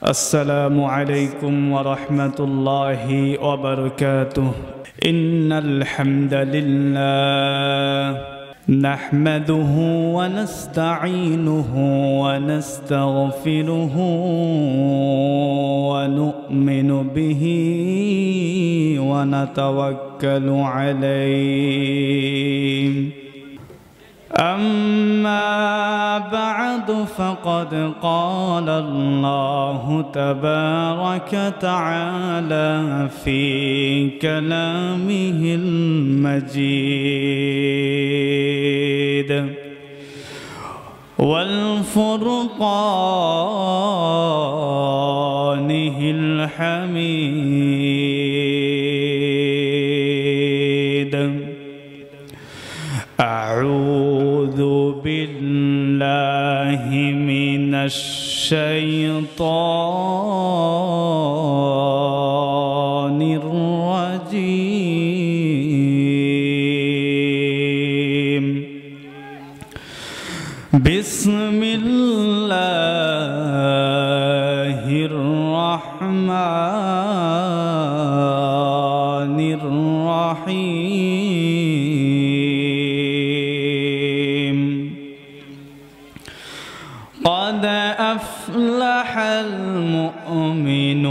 السلام عليكم ورحمة الله وبركاته. إن الحمد لله نحمده ونستعينه ونستغفره ونؤمن به ونتوكل عليه. أما بعد فقد قال الله تبارك تعالى في كلامه المجيد والفرقانه الحميد. أعوذ بالله من الشيطان الرجيم. بسم الله الرحمن الرحيم. قد أفلح المؤمنون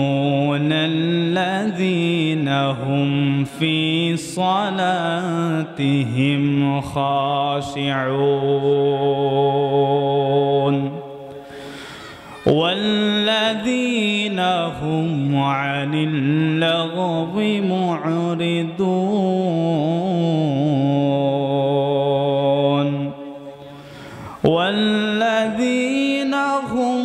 الذين هم في صلاتهم خاشعون والذين هم عن اللغو معرضون والذين هم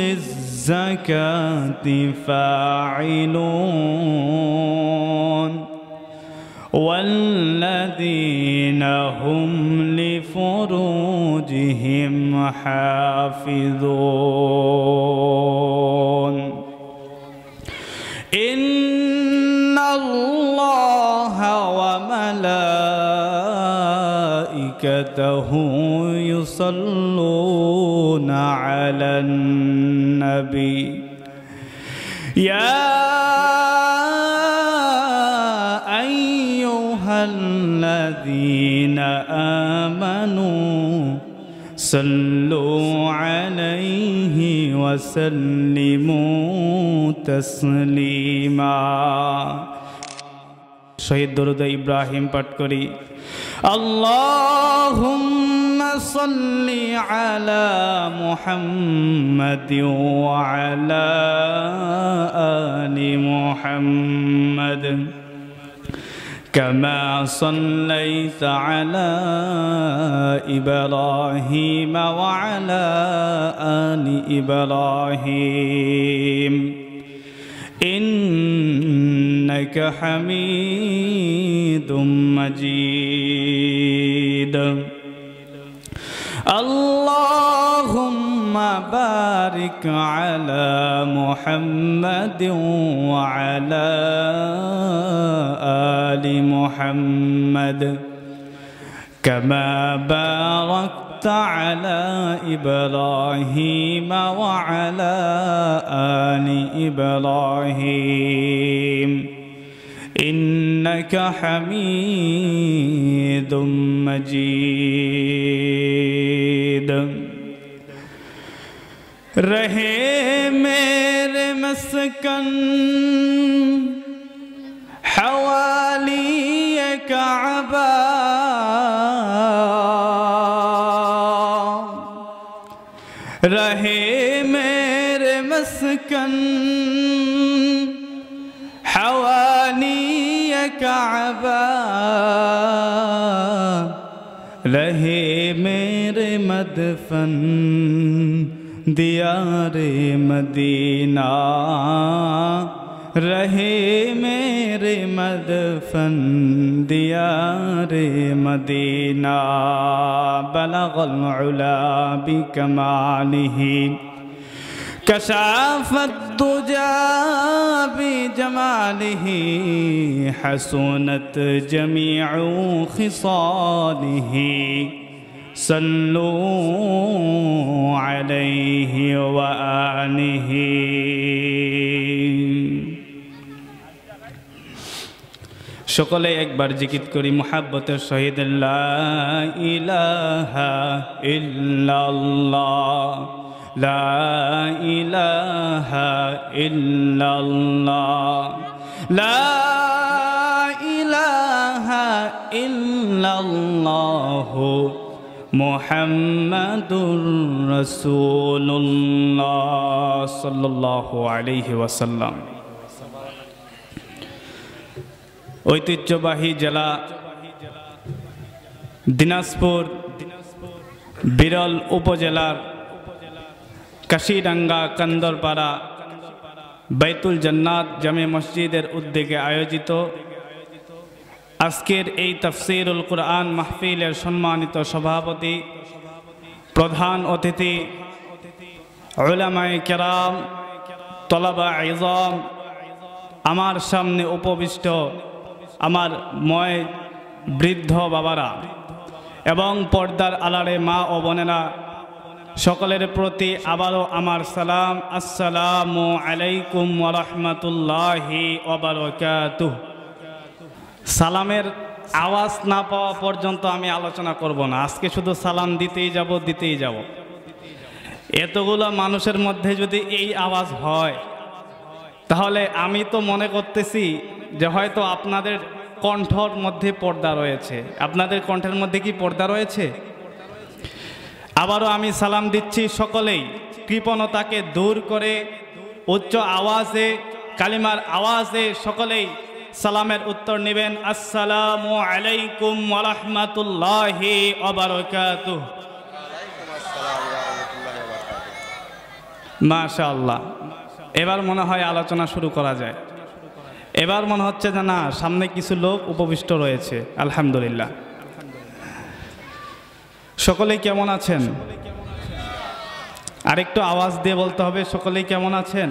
للزكاة فاعلون والذين هم لفروجهم حافظون. إن الله وملائكته يصلون على النبي يا أيها الذين آمنوا صلوا عليه وسلموا تسليما. شهيد درود إبراهيم পাঠ করি। اللهم صل على محمد وعلى آل محمد كما صليت على إبراهيم وعلى آل إبراهيم إنك حميد مجيد. اللهم بارك على محمد وعلى آل محمد كما باركت على إبراهيم وعلى آل إبراهيم إنك حميد مجيد. رہے میرے مسکن حوالی کعبہ رہے میرے مسکن حوالی کعبہ رہے میرے مدفن دیار مدینہ رہے میرے مدفن دیار مدینہ. بلغ العلا بکمالہ كشاف الدجى بجماله حسنت جميع خصاله صلوا عليه وآله সকলে একবার জিকির করি মুহাব্বতের সহিত লা ইলাহা ইল্লাল্লাহ লা ইলাহা ইল্লাল্লাহ লা ইলাহা ইল্লাল্লাহ মুহাম্মাদুর রাসূলুল্লাহ সাল্লাল্লাহু আলাইহি ওয়াসাল্লাম। ঐতিহ্যবাহী জেলা দিনাজপুর বিরল উপজেলার কাশিডাঙ্গা কান্দরপাড়া বাইতুল জান্নাত জামে মসজিদের উদ্যোগে আয়োজিত আজকের এই তাফসীরুল কুরআন মাহফিলের সম্মানিত সভাপতি, প্রধান অতিথি, উলামায়ে কেরাম, তলাবা ইজাম, আমার সামনে উপবিষ্ট আমার ময় বৃদ্ধ বাবারা এবং পর্দার আড়ালে মা ও বোনেরা, সকলের প্রতি আবারও আমার সালাম। আসসালামু আলাইকুম ওয়া রাহমাতুল্লাহি ওয়া বারাকাতুহু। সালামের আওয়াজ না পাওয়া পর্যন্ত আমি আলোচনা করব না। আজকে শুধু সালাম দিতেই যাব। এতগুলো মানুষের মধ্যে যদি এই আওয়াজ হয়, তাহলে আমি তো মনে করতেছি যে হয়তো আপনাদের কণ্ঠর মধ্যে পর্দা রয়েছে। আপনাদের কণ্ঠের মধ্যে কি পর্দা রয়েছে? আবারও আমি সালাম দিচ্ছি। সকলেই কৃপণতাকে দূর করে উচ্চ আওয়াজে, কালিমার আওয়াজে সকলেই সালামের উত্তর নেবেন। আসসালামু আলাইকুম ওয়া রাহমাতুল্লাহি ওয়া বারাকাতুহু। মাশাআল্লাহ। এবার মনে হয় আলোচনা শুরু করা যায়। এবার মনে হচ্ছে যে না, সামনে কিছু লোক উপবিষ্ট রয়েছে। আলহামদুলিল্লাহ। সকলেই কেমন আছেন? আরেকটু আওয়াজ দিয়ে বলতে হবে, সকলেই কেমন আছেন?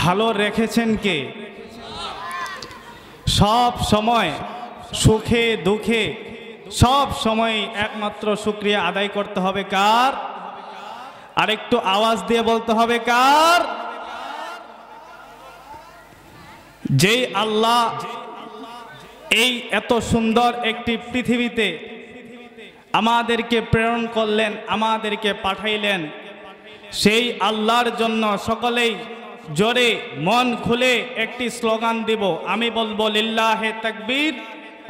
ভালো রেখেছেন কে? সব সময় সুখে দুঃখে সব সময় একমাত্র শুকরিয়া আদায় করতে হবে কার? আরেকটু আওয়াজ দিয়ে বলতে হবে কার? যেই আল্লাহ এই এত সুন্দর একটি পৃথিবীতে আমাদেরকে প্রেরণ করলেন, আমাদেরকে পাঠাইলেন, সেই আল্লাহর জন্য সকলেই জোরে মন খুলে একটি স্লোগান দিব। আমি বলবো লিল্লাহে তাকবীর,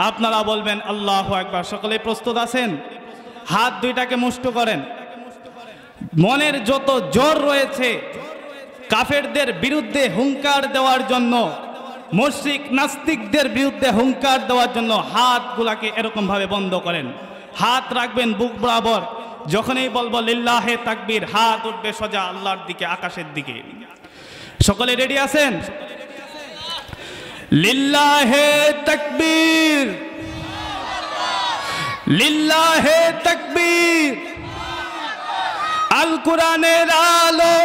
আপনারা বলবেন আল্লাহু আকবার। সকলেই প্রস্তুত আছেন? হাত দুইটাকে মুষ্ট করেন। মনের যত জোর রয়েছে কাফেরদের বিরুদ্ধে হুঙ্কার দেওয়ার জন্য, মুশরিক নাস্তিকদের বিরুদ্ধে হুঙ্কার দেওয়ার জন্য হাতগুলাকে এরকম ভাবে বন্ধ করেন। হাত রাখবেন বুক বরাবর। যখনই বলবো লিল্লাহে তাকবীর, হাত উঠবে সোজা আল্লাহর দিকে, আকাশের দিকে। সকলে রেডি আছেন? লিল্লাহে তাকবীর, লিল্লাহে তাকবীর। আল কোরআনের আলো,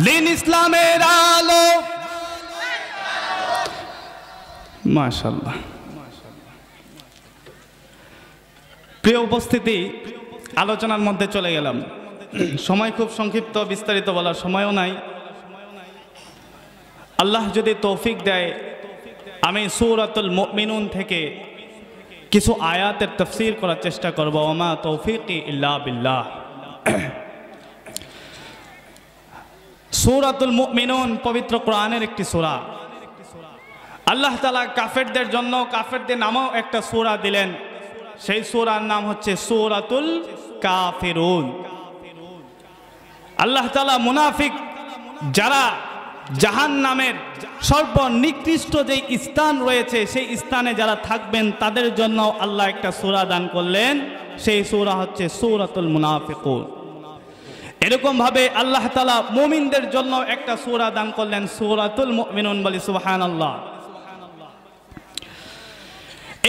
দ্বীন ইসলামের আলো। মাশাআল্লাহ। প্রিয় উপস্থিতি, আলোচনার মধ্যে চলে গেলাম। সময় খুব সংক্ষিপ্ত, বিস্তারিত বলার সময়ও নাই। আল্লাহ যদি তৌফিক দেয়, আমি সূরাতুল মুমিনুন থেকে কিছু আয়াতের তাফসীর করার চেষ্টা করব। ওমা তৌফিকি ইল্লা বিল্লাহ। সূরাতুল মুমিনুন পবিত্র কোরআনের একটি সূরা। আল্লাহ তাআলা কাফেরদের জন্য, কাফেরদের নামও একটা সূরা দিলেন। সেই সূরার নাম হচ্ছে সূরাতুল কাফিরুন। আল্লাহ তাআলা মুনাফিক যারা জাহান্নামের সর্বনিকৃষ্ট যে স্থান রয়েছে, সেই স্থানে যারা থাকবেন তাদের জন্য আল্লাহ একটা সূরা দান করলেন। সেই সূরা হচ্ছে সূরাতুল মুনাফিকুন। এরকম ভাবে আল্লাহ তাআলা মুমিনদের জন্য একটা সূরা দান করলেন, সূরাতুল মুমিনুন। বলি সুবহানাল্লাহ।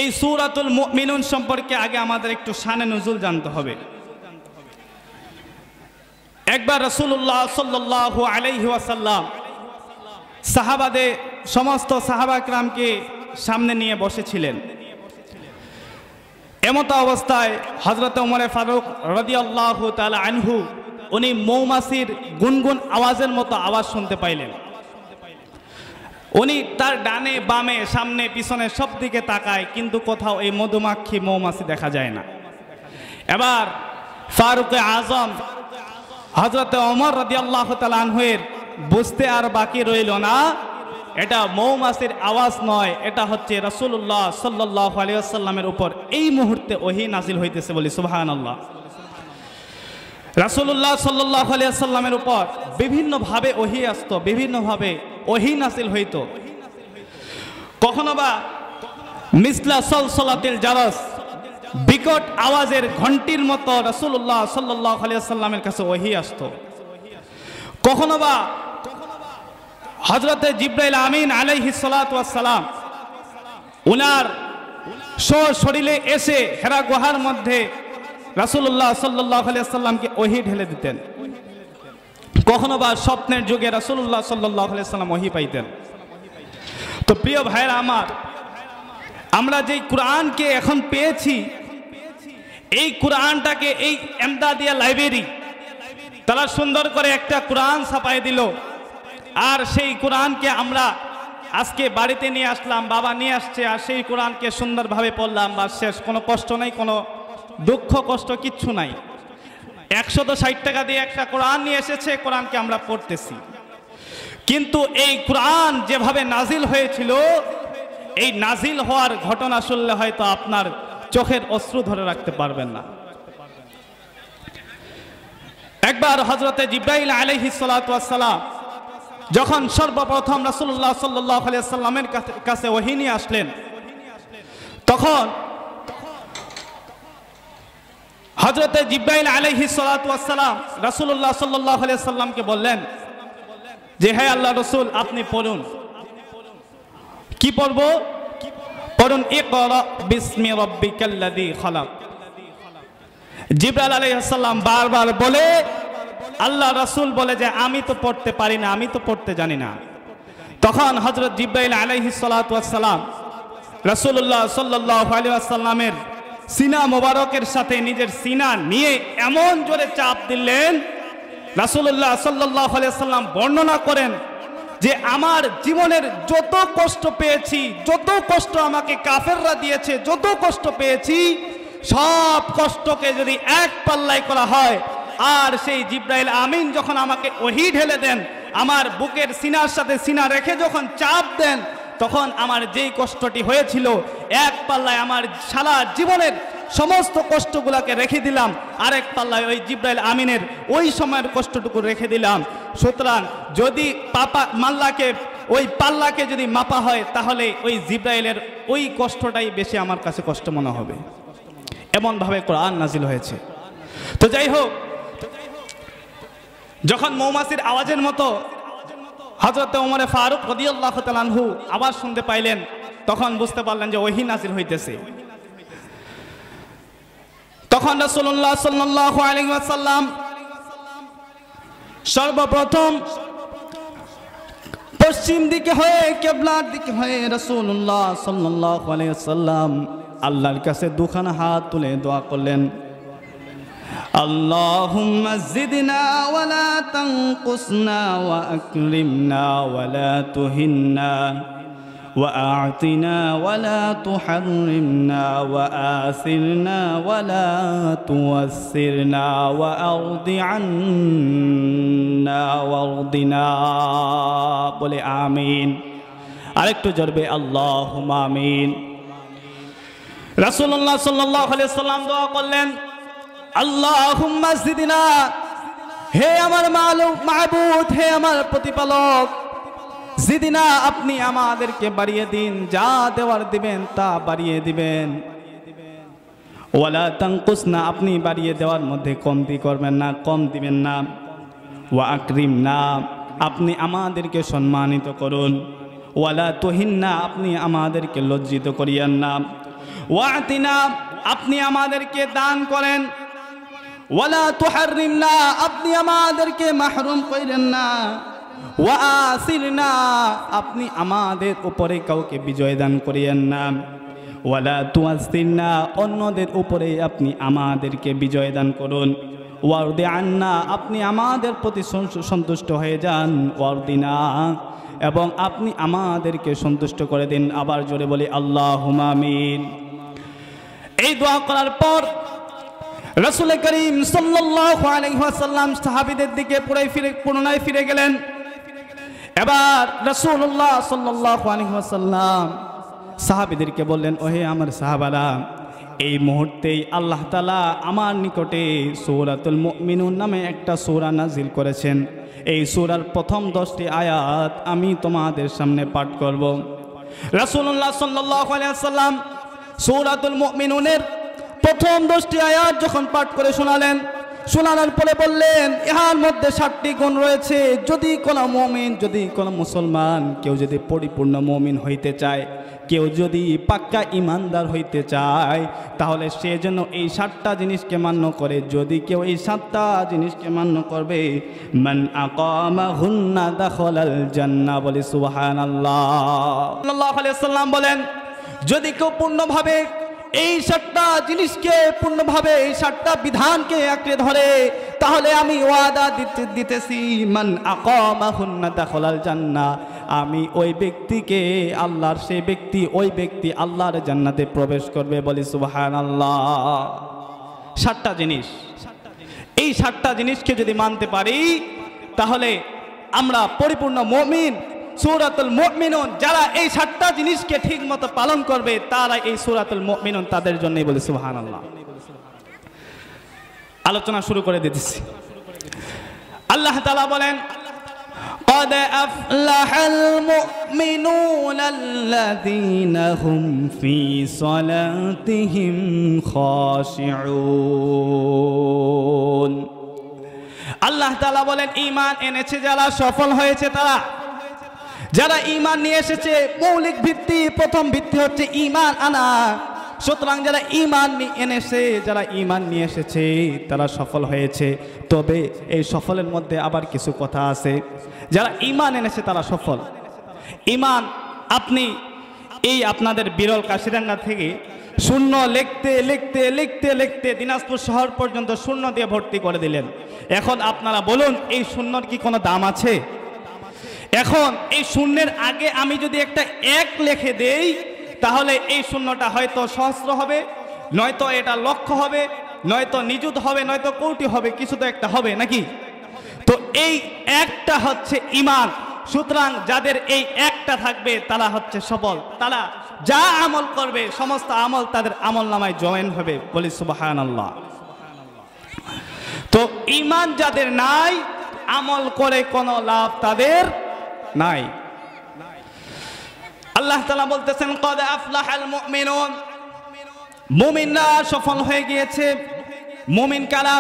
এই সূরাতুল মুমিনুন সম্পর্কে আগে আমাদের একটু শানে নুজুল জানতে হবে। একবার রাসূলুল্লাহ সাল্লাল্লাহু আলাইহি ওয়াসাল্লাম সাহাবাদের সমস্ত সাহাবা کرامকে সামনে নিয়ে বসেছিলেন। এমত অবস্থায় হযরত ওমর ফারুক রাদিয়াল্লাহু তাআলা আনহু উনি মৌমাছির গুনগুন আওয়াজের মতো আওয়াজ শুনতে পাইলেন। উনি তার ডানে বামে সামনে পিছনে সব দিকে তাকায়, কিন্তু কোথাও এই মধুমাক্ষী মৌমাছি দেখা যায় না। এবার ফারুক আজম হযরত ওমর রাদিয়াল্লাহু তাআলা আনহুর বুঝতে আর বাকি রইল না, এটা মৌমাছির আওয়াজ নয়, এটা হচ্ছে রাসূলুল্লাহ সাল্লাল্লাহু আলাইহি ওয়াসাল্লামের উপর এই মুহূর্তে ওহী নাজিল হইতেছে। বলি সুবহানাল্লাহ। রাসূলুল্লাহ সাল্লাল্লাহু আলাইহি ওয়াসাল্লামের উপর বিভিন্নভাবে ওহী আসতো, বিভিন্নভাবে ওহী নাজিল হইতো। কখনো বা মিসলা সলসলাতিল জারস, বিকট আওয়াজের ঘন্টির মতো রাসূলুল্লাহ সাল্লাল্লাহু আলাইহি ওয়াসাল্লামের কাছে ওহী আসতো। কখনো বা হযরতে জিবরাইল আমিন আলাইহিস সালাতু ওয়াস সালাম উনার শরীরে এসে হেরা গুহার মধ্যে রাসূলুল্লাহ সাল্লাল্লাহু আলাইহি ওয়াসাল্লামকে ওহী ঢেলে দিতেন। কখনো বা স্বপ্নের যুগে রাসূলুল্লাহ সাল্লাল্লাহু আলাইহি ওয়াসাল্লাম ওহী পাইতেন। তো প্রিয় ভাইরা আমার, আমরা যেই কোরআনকে এখন পেয়েছি, এই কোরআনটাকে এই এমদাদিয়া লাইব্রেরি তারা সুন্দর করে একটা কোরআন ছাপাই দিল, আর সেই কোরআনকে আমরা আজকে বাড়িতে নিয়ে আসলাম, বাবা নিয়ে আসছে, আর সেই কোরআনকে সুন্দরভাবে পড়লাম, বা শেষ। কোনো কষ্ট নাই, কোনো দুঃখ কষ্ট কিচ্ছু নাই। 160 টাকা দিয়ে একটা কোরআন নিয়ে এসেছে, কোরআনকে আমরা পড়তেছি। কিন্তু এই কোরআন যেভাবে নাজিল হয়েছিল, এই নাজিল হওয়ার ঘটনা শুনলে হয়তো আপনার চোখের অশ্রু ধরে রাখতে পারবেন না। একবার হযরতে জিবরাইল আলাইহিস সালাতু ওয়াস সালাম যখন সর্বপ্রথম রাসূলুল্লাহ সাল্লাল্লাহু আলাইহি ওয়াসাল্লামের কাছে ওহী নিয়ে আসলেন, তখন হযরতে জিবরাইল আলাইহিস সালাতু ওয়াস সালাম রাসূলুল্লাহ সাল্লাল্লাহু আলাইহি ওয়াসাল্লামকে বললেন যে, হে আল্লাহর রাসূল, আপনি পড়ুন। কি পড়ব? পড়ুন, ইকরা বিসমি রাব্বিকাল্লাযী খালাক। জিবরাইল আলাইহিস সালাম বারবার বলে, আল্লাহ রাসূল বলে যে, আমি তো পড়তে পারি না, আমি তো পড়তে জানি না। তখন হযরত জিবরাইল আলাইহিস সালাতু ওয়াস সালাম রাসূলুল্লাহ সাল্লাল্লাহু আলাইহি ওয়াসাল্লামের সিনা মোবারকের সাথে নিজের সিনা নিয়ে এমন জোরে চাপ দিলেন, রাসূলুল্লাহ সাল্লাল্লাহু আলাইহি ওয়াসাল্লাম বর্ণনা করেন যে, আমার জীবনের যত কষ্ট পেয়েছি, যত কষ্ট আমাকে কাফেররা দিয়েছে, যত কষ্ট পেয়েছি, সব কষ্টকে যদি এক পাল্লায় করা হয়, আর সেই জিবরাইল আমিন যখন আমাকে ওহী ঢেলে দেন, আমার বুকের সিনার সাথে সিনা রেখে যখন চাপ দেন, তখন আমার যেই কষ্টটি হয়েছিল, এক পাল্লায় আমার সারা জীবনের সমস্ত কষ্টগুলোকে রেখে দিলাম, আরেক পাল্লায় ওই জিবরাইল আমিনের ওই সময়ের কষ্টটুকু রেখে দিলাম। সুতরাং যদি ওই পাল্লাকে যদি মাপা হয়, তাহলে ওই জিবরাইলের ওই কষ্টটাই বেশি আমার কাছে কষ্ট মনে হবে। এমনভাবে কোরআন নাজিল হয়েছে। তো যাই হোক, যখন মৌমাছির আওয়াজের মতো হযরত ওমর ফারুক রাদিয়াল্লাহু তাআলা আনহু আওয়াজ শুনতে পাইলেন, তখন বুঝতে পারলেন যে ওহী নাজিল হইতেছে। তখন রাসূলুল্লাহ সাল্লাল্লাহু আলাইহি ওয়াসাল্লাম সর্বপ্রথম পশ্চিম দিকে হয়ে, কিবলার দিকে হয়ে রাসূলুল্লাহ সাল্লাল্লাহু আলাইহি ওয়াসাল্লাম আল্লাহর কাছে দুখানা হাত তুলে দোয়া করলেন, আল্লাহুম্মা জিদনা ওয়া লা তানকুসনা ওয়া আকরিমনা ওয়া লা তুহিন্না ওয়া আ'তিনা ওয়া লা তুহাররিমনা ওয়া আসিরনা ওয়া লা তুয়াসসিরনা ওয়া আরদি আন্না ওয়ারদিনা। বলে আমিন। আরেকটু জোরে আল্লাহুম্মা আমিন। রাসূলুল্লাহ সাল্লাল্লাহু আলাইহি ওয়াসাল্লাম দোয়া করলেন, আল্লাহুম্মা জিদনা, হে আমার মাবুদ, হে আমার প্রতিপালক, জিদনা, আপনি আমাদেরকে বাড়িয়ে দিন, যা দেওয়ার দিবেন তা বাড়িয়ে দিবেন। ওয়ালা তানকুসনা, আপনি বাড়িয়ে দেওয়ার মধ্যে কমতি করবেন না, কম দিবেন না। ওয়া আকরিমনা, আপনি আমাদেরকে সম্মানিত করুন। ওয়ালা তুহিন্না, আপনি আমাদেরকে লজ্জিত করিয়েন না। ওয়া আতিনা, আপনি আমাদেরকে দান করেন। ওয়ালা তুহাররিমনা, আপনি আমাদেরকে মাহরুম করেন না। ওয়া আসিরনা, আপনি আমাদের উপরে কাউকে বিজয় দান করিয়েন না। ওয়ালা তুয়াসসিরনা, অন্যদের উপরে আপনি আমাদেরকে বিজয় দান করুন। ওয়ারদি আন্না, আপনি আমাদের প্রতি সন্তুষ্ট হয়ে যান, ওয়ারদিনা, এবং আপনি আমাদেরকে সন্তুষ্ট করে দিন। আবার জোরে বলি আল্লাহুম্মা আমিন। এই দোয়া করার পর রাসূল করিম সাল্লাল্লাহু আলাইহি ওয়াসাল্লাম সাহাবীদের দিকে পুনরায় ফিরে গেলেন। এবার রাসূলুল্লাহ সাল্লাল্লাহু আলাইহি ওয়াসাল্লাম সাহাবীদেরকে বললেন, ওহে আমার সাহাবারা, এই মুহূর্তেই আল্লাহ তাআলা আমার নিকটে সূরাতুল মুমিনুন নামে একটা সূরা নাজিল করেছেন। এই সূরার প্রথম 10টি আয়াত আমি তোমাদের সামনে পাঠ করব। রাসূলুল্লাহ সাল্লাল্লাহু আলাইহি ওয়াসাল্লাম সূরাতুল মুমিনুনের প্রথম 10টি আয়াত যখন পাঠ করে শোনানোর পরে বললেন, ইহার মধ্যে 7টি গুণ রয়েছে। যদি কোনো মুমিন, যদি কোনো মুসলমান কেউ যদি পরিপূর্ণ মুমিন হইতে চায়, কেউ যদি পাক্কা ইমানদার হইতে চায়, তাহলে সে যেন এই 7টা জিনিসকে মান্য করে। যদি কেউ এই 7টা জিনিসকে মান্য করবে, মান আকামাহুন্না দাখালাল জান্নাহ, বলি সুবহানাল্লাহ। সাল্লাল্লাহু আলাইহি ওয়াসাল্লাম বলেন, যদি কেউ পূর্ণভাবে এই 7টা জিনিসকে, পূর্ণভাবে এই 7টা বিধানকে আঁকড়ে ধরে, তাহলে আমি ওয়াদা দিতেছি, মান আকামাহুন্না দাখালাল জান্নাহ, আমি ওই ব্যক্তিকে, আল্লাহর সেই ব্যক্তি, ওই ব্যক্তি আল্লাহর জান্নাতে প্রবেশ করবে, বলি সুবহানাল্লাহ। 7টা জিনিস, এই 7টা জিনিসকে যদি মানতে পারি, তাহলে আমরা পরিপূর্ণ মুমিন। সূরাতুল মুমিনুন, যারা এই 7টা জিনিসকে ঠিকমতো পালন করবে, তারা এই সূরাতুল মুমিনুন তাদের জন্যই, বলি সুবহানাল্লাহ। আলোচনা শুরু করে দিতেছি। আল্লাহ তাআলা বলেন, قد أفلح المؤمنون الذين هم في صلاتهم خاشعون। আল্লাহ তাআলা বলেন, ঈমান এনেছে যারা, সফল হয়েছে তারা, যারা ঈমান নিয়ে এসেছে। মৌলিক ভিত্তি, প্রথম ভিত্তি হচ্ছে ঈমান আনা। সুতরাং যারা ঈমান এনেছে, যারা ঈমান নিয়ে এসেছে, তারা সফল হয়েছে। তবে এই সফলের মধ্যে আবার কিছু কথা আছে। যারা ঈমান এনেছে তারা সফল। ঈমান, আপনি এই আপনাদের বিরল কাশিরাঙ্গা থেকে শূন্য লিখতে লিখতে লিখতে লিখতে দিনাজপুর শহর পর্যন্ত শূন্য দিয়ে ভর্তি করে দিলেন। এখন আপনারা বলুন, এই শূন্যর কি কোনো দাম আছে? এখন এই শূন্যের আগে আমি যদি একটা 1 লিখে দেই, তাহলে এই শূন্যটা হয়তো সহস্র হবে, নয়তো এটা লক্ষ হবে, নয়তো নিযুত হবে, নয়তো কোটি হবে, কিছু তো একটা হবে নাকি? তো এই একটা হচ্ছে ঈমান। সুতরাং যাদের এই একটা থাকবে তারা হচ্ছে সফল। তারা যা আমল করবে সমস্ত আমল তাদের আমল নামায় জয়েন হবে, বলি সুবহানাল্লাহ। তো ঈমান যাদের নাই, আমল করে কোনো লাভ তাদের নাই। আল্লাহ তাআলা বলতেছেন, কদ আফলাহাল মুমিনুন, মুমিনরা সফল হয়ে গিয়েছে। মুমিন কারা?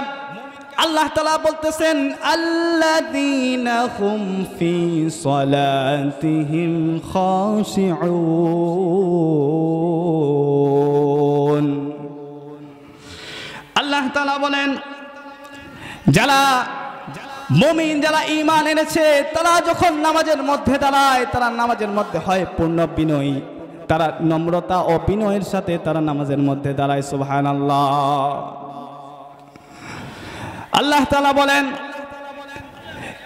আল্লাহ তাআলা বলতেছেন, আল্লাযীনা হুম ফি সালাতিহিম খাশিউন। আল্লাহ তাআলা বলেন, যারা মুমিন, যারা ঈমান এনেছে, তারা যখন নামাজের মধ্যে দাঁড়ায়, তারা নামাজের মধ্যে হয় পূর্ণ বিনয়ী। তারা নম্রতা ও বিনয়ের সাথে তারা নামাজের মধ্যে দাঁড়ায়। সুবহানাল্লাহ। আল্লাহ তাআলা বলেন,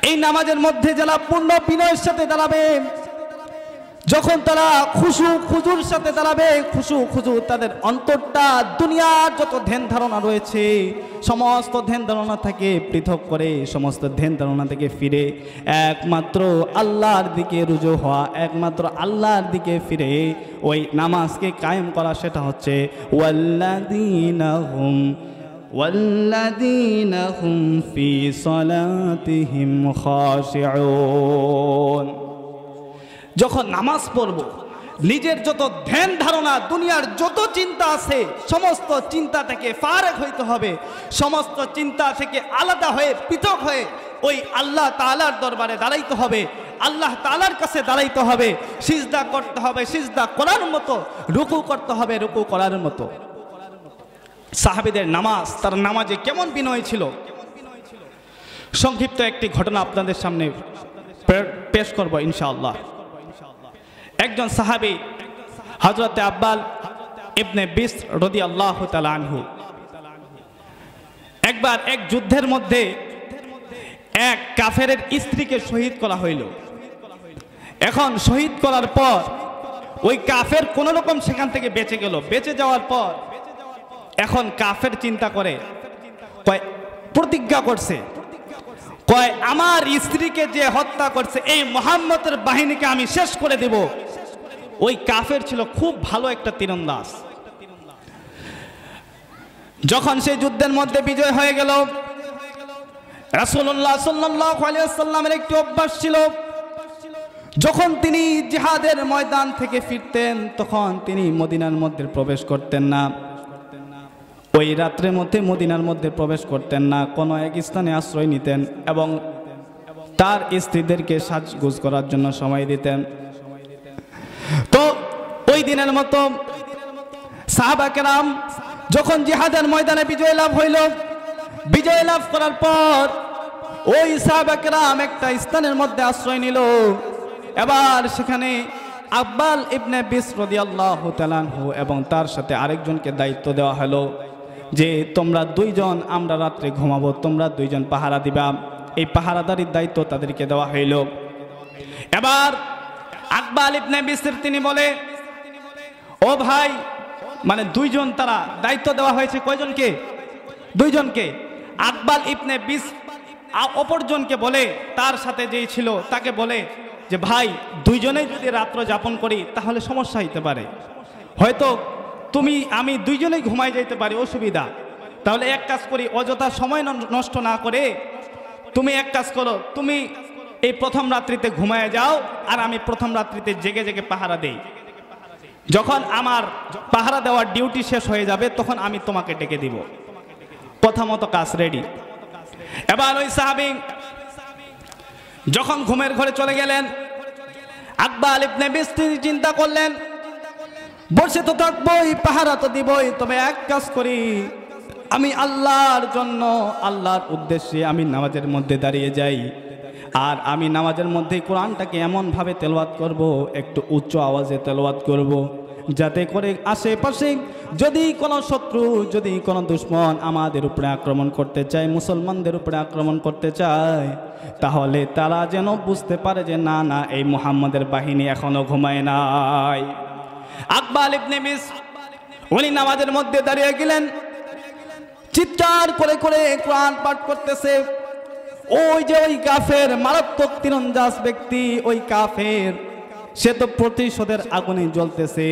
এই নামাজের মধ্যে যারা পূর্ণ বিনয়ের সাথে দাঁড়াবে, যখন তারা খুশু খুজুর সাথে দাঁড়াবে, খুশু তাদের অন্তরটা দুনিয়ার যত ধ্যান ধারণা রয়েছে, সমস্ত ধ্যান ধারণা থেকে পৃথক করে, সমস্ত ধ্যান ধারণা থেকে ফিরে একমাত্র আল্লাহর দিকে রুজু হওয়া, একমাত্র আল্লাহর দিকে ফিরে ওই নামাজকে কায়েম করা, সেটা হচ্ছে ওয়াল্লাযীনা হুম ফি সালাতিহিম খাশিউন। যখন নামাজ পড়ব, নিজের যত ধ্যান ধারণা, দুনিয়ার যত চিন্তা আছে, সমস্ত চিন্তা থেকে ফারেক হইতে হবে, সমস্ত চিন্তা থেকে আলাদা হয়ে, পৃথক হয়ে ওই আল্লাহ তাআলার দরবারে দাঁড়াইতে হবে, আল্লাহ তাআলার কাছে দাঁড়াইতে হবে, সিজদা করতে হবে সিজদা করার মতো, রুকু করতে হবে রুকু করার মতো। সাহাবীদের নামাজ, তার নামাজে কেমন বিনয় ছিল, সংক্ষিপ্ত একটি ঘটনা আপনাদের সামনে পেশ করব ইনশাআল্লাহ। একজন সাহাবী হযরতে আব্বাল ইবনে বিসর রাদিয়াল্লাহু তাআলা আনহু একবার এক যুদ্ধের মধ্যে এক কাফেরের স্ত্রীকে শহীদ করা হইল। এখন শহীদ করার পর ওই কাফের কোন রকম সেখান থেকে বেঁচে গেল। বেঁচে যাওয়ার পর এখন কাফের চিন্তা করে, প্রতিজ্ঞা করছে, কয় আমার স্ত্রীকে যে হত্যা করছে এই মুহাম্মদের বাহিনীকে আমি শেষ করে দেব। ওই কাফের ছিল খুব ভালো একটা তীরন্দাজ। যখন সেই যুদ্ধের মধ্যে বিজয় হয়ে গেল, রাসূলুল্লাহ সাল্লাল্লাহু আলাইহি ওয়াসাল্লামের একটি অভ্যাস ছিল, যখন তিনি জিহাদের ময়দান থেকে ফিরতেন তখন তিনি মদিনার মধ্যে প্রবেশ করতেন না। ওই রাত্রের মধ্যে মদিনার মধ্যে প্রবেশ করতেন না, কোনো এক স্থানে আশ্রয় নিতেন এবং তার স্ত্রীদেরকে সাজগোজ করার জন্য সময় দিতেন। তো ওই দিনের মতো সাহাবা কেরাম যখন জিহাদের ময়দানে বিজয় লাভ হইল, বিজয় লাভ করার পর ওই সাহাবা কেরাম একটা স্থানের মধ্যে আশ্রয় নিল। এবার সেখানে আব্বাল ইবনে বিস রাদিয়াল্লাহু তাআলা আনহু এবং তার সাথে আরেকজনকে দায়িত্ব দেওয়া হলো যে তোমরা দুইজন আমরা রাত্রে ঘুমাবো, তোমরা দুইজন পাহারা দিবা। এই পাহারাদারির দায়িত্ব তাদেরকে দেওয়া হইল। এবার আব্বাল ইবনে বিসর তিনি বলে, ও ভাই, মানে দুইজন তারা দায়িত্ব দেওয়া হয়েছে, কয়জনকে? দুইজনকে। আব্বাল ইবনে বিস অপরজনকে বলে, তার সাথে যেই ছিল তাকে বলে যে ভাই, দুইজনেই যদি রাত্র যাপন করি তাহলে সমস্যা হইতে পারে, হয়তো আমি দুইজনেই ঘুমাই যাইতে পারি, অসুবিধা। তাহলে এক কাজ করি, অযথা সময় নষ্ট না করে তুমি এক কাজ করো, তুমি এই প্রথম রাত্রিতে ঘুমায় যাও আর আমি প্রথম রাত্রিতে জেগে জেগে পাহারা দেই। যখন আমার পাহারা দেওয়ার ডিউটি শেষ হয়ে যাবে তখন আমি তোমাকে ডেকে দিব। কথা মতো কাজ রেডি। এবার ওই সাহাবী যখন ঘুমের ঘরে চলে গেলেন, আব্বাল ইবনে বিস চিন্তা করলেন, বসে তো থাকবোই, পাহারা তো দিবই, তবে এক কাজ করি, আমি আল্লাহর জন্য, আল্লাহর উদ্দেশ্যে আমি নামাজের মধ্যে দাঁড়িয়ে যাই। আর আমি নামাজের মধ্যে কোরআনটাকে এমনভাবে তেলাওয়াত করব, একটু উচ্চ আওয়াজে তেলাওয়াত করব, যাতে করে আশেপাশে যদি কোনো শত্রু, যদি কোনো দুশমন আমাদের উপরে আক্রমণ করতে চায়, মুসলমানদের উপরে আক্রমণ করতে চায়, তাহলে তারা যেন বুঝতে পারে যে না না, এই মুহাম্মদের বাহিনী এখনো ঘুমায় নাই। আব্বাল ইবনে বিস উনি নামাজের মধ্যে দাঁড়িয়ে গেলেন, চিৎকার করে করে কোরআন পাঠ করতেছে। ওই যে ওই কাফের মারাত্মক তীরন্দাজ ব্যক্তি, ওই কাফের সে তো প্রতিশোধের আগুনে জ্বলতেছে,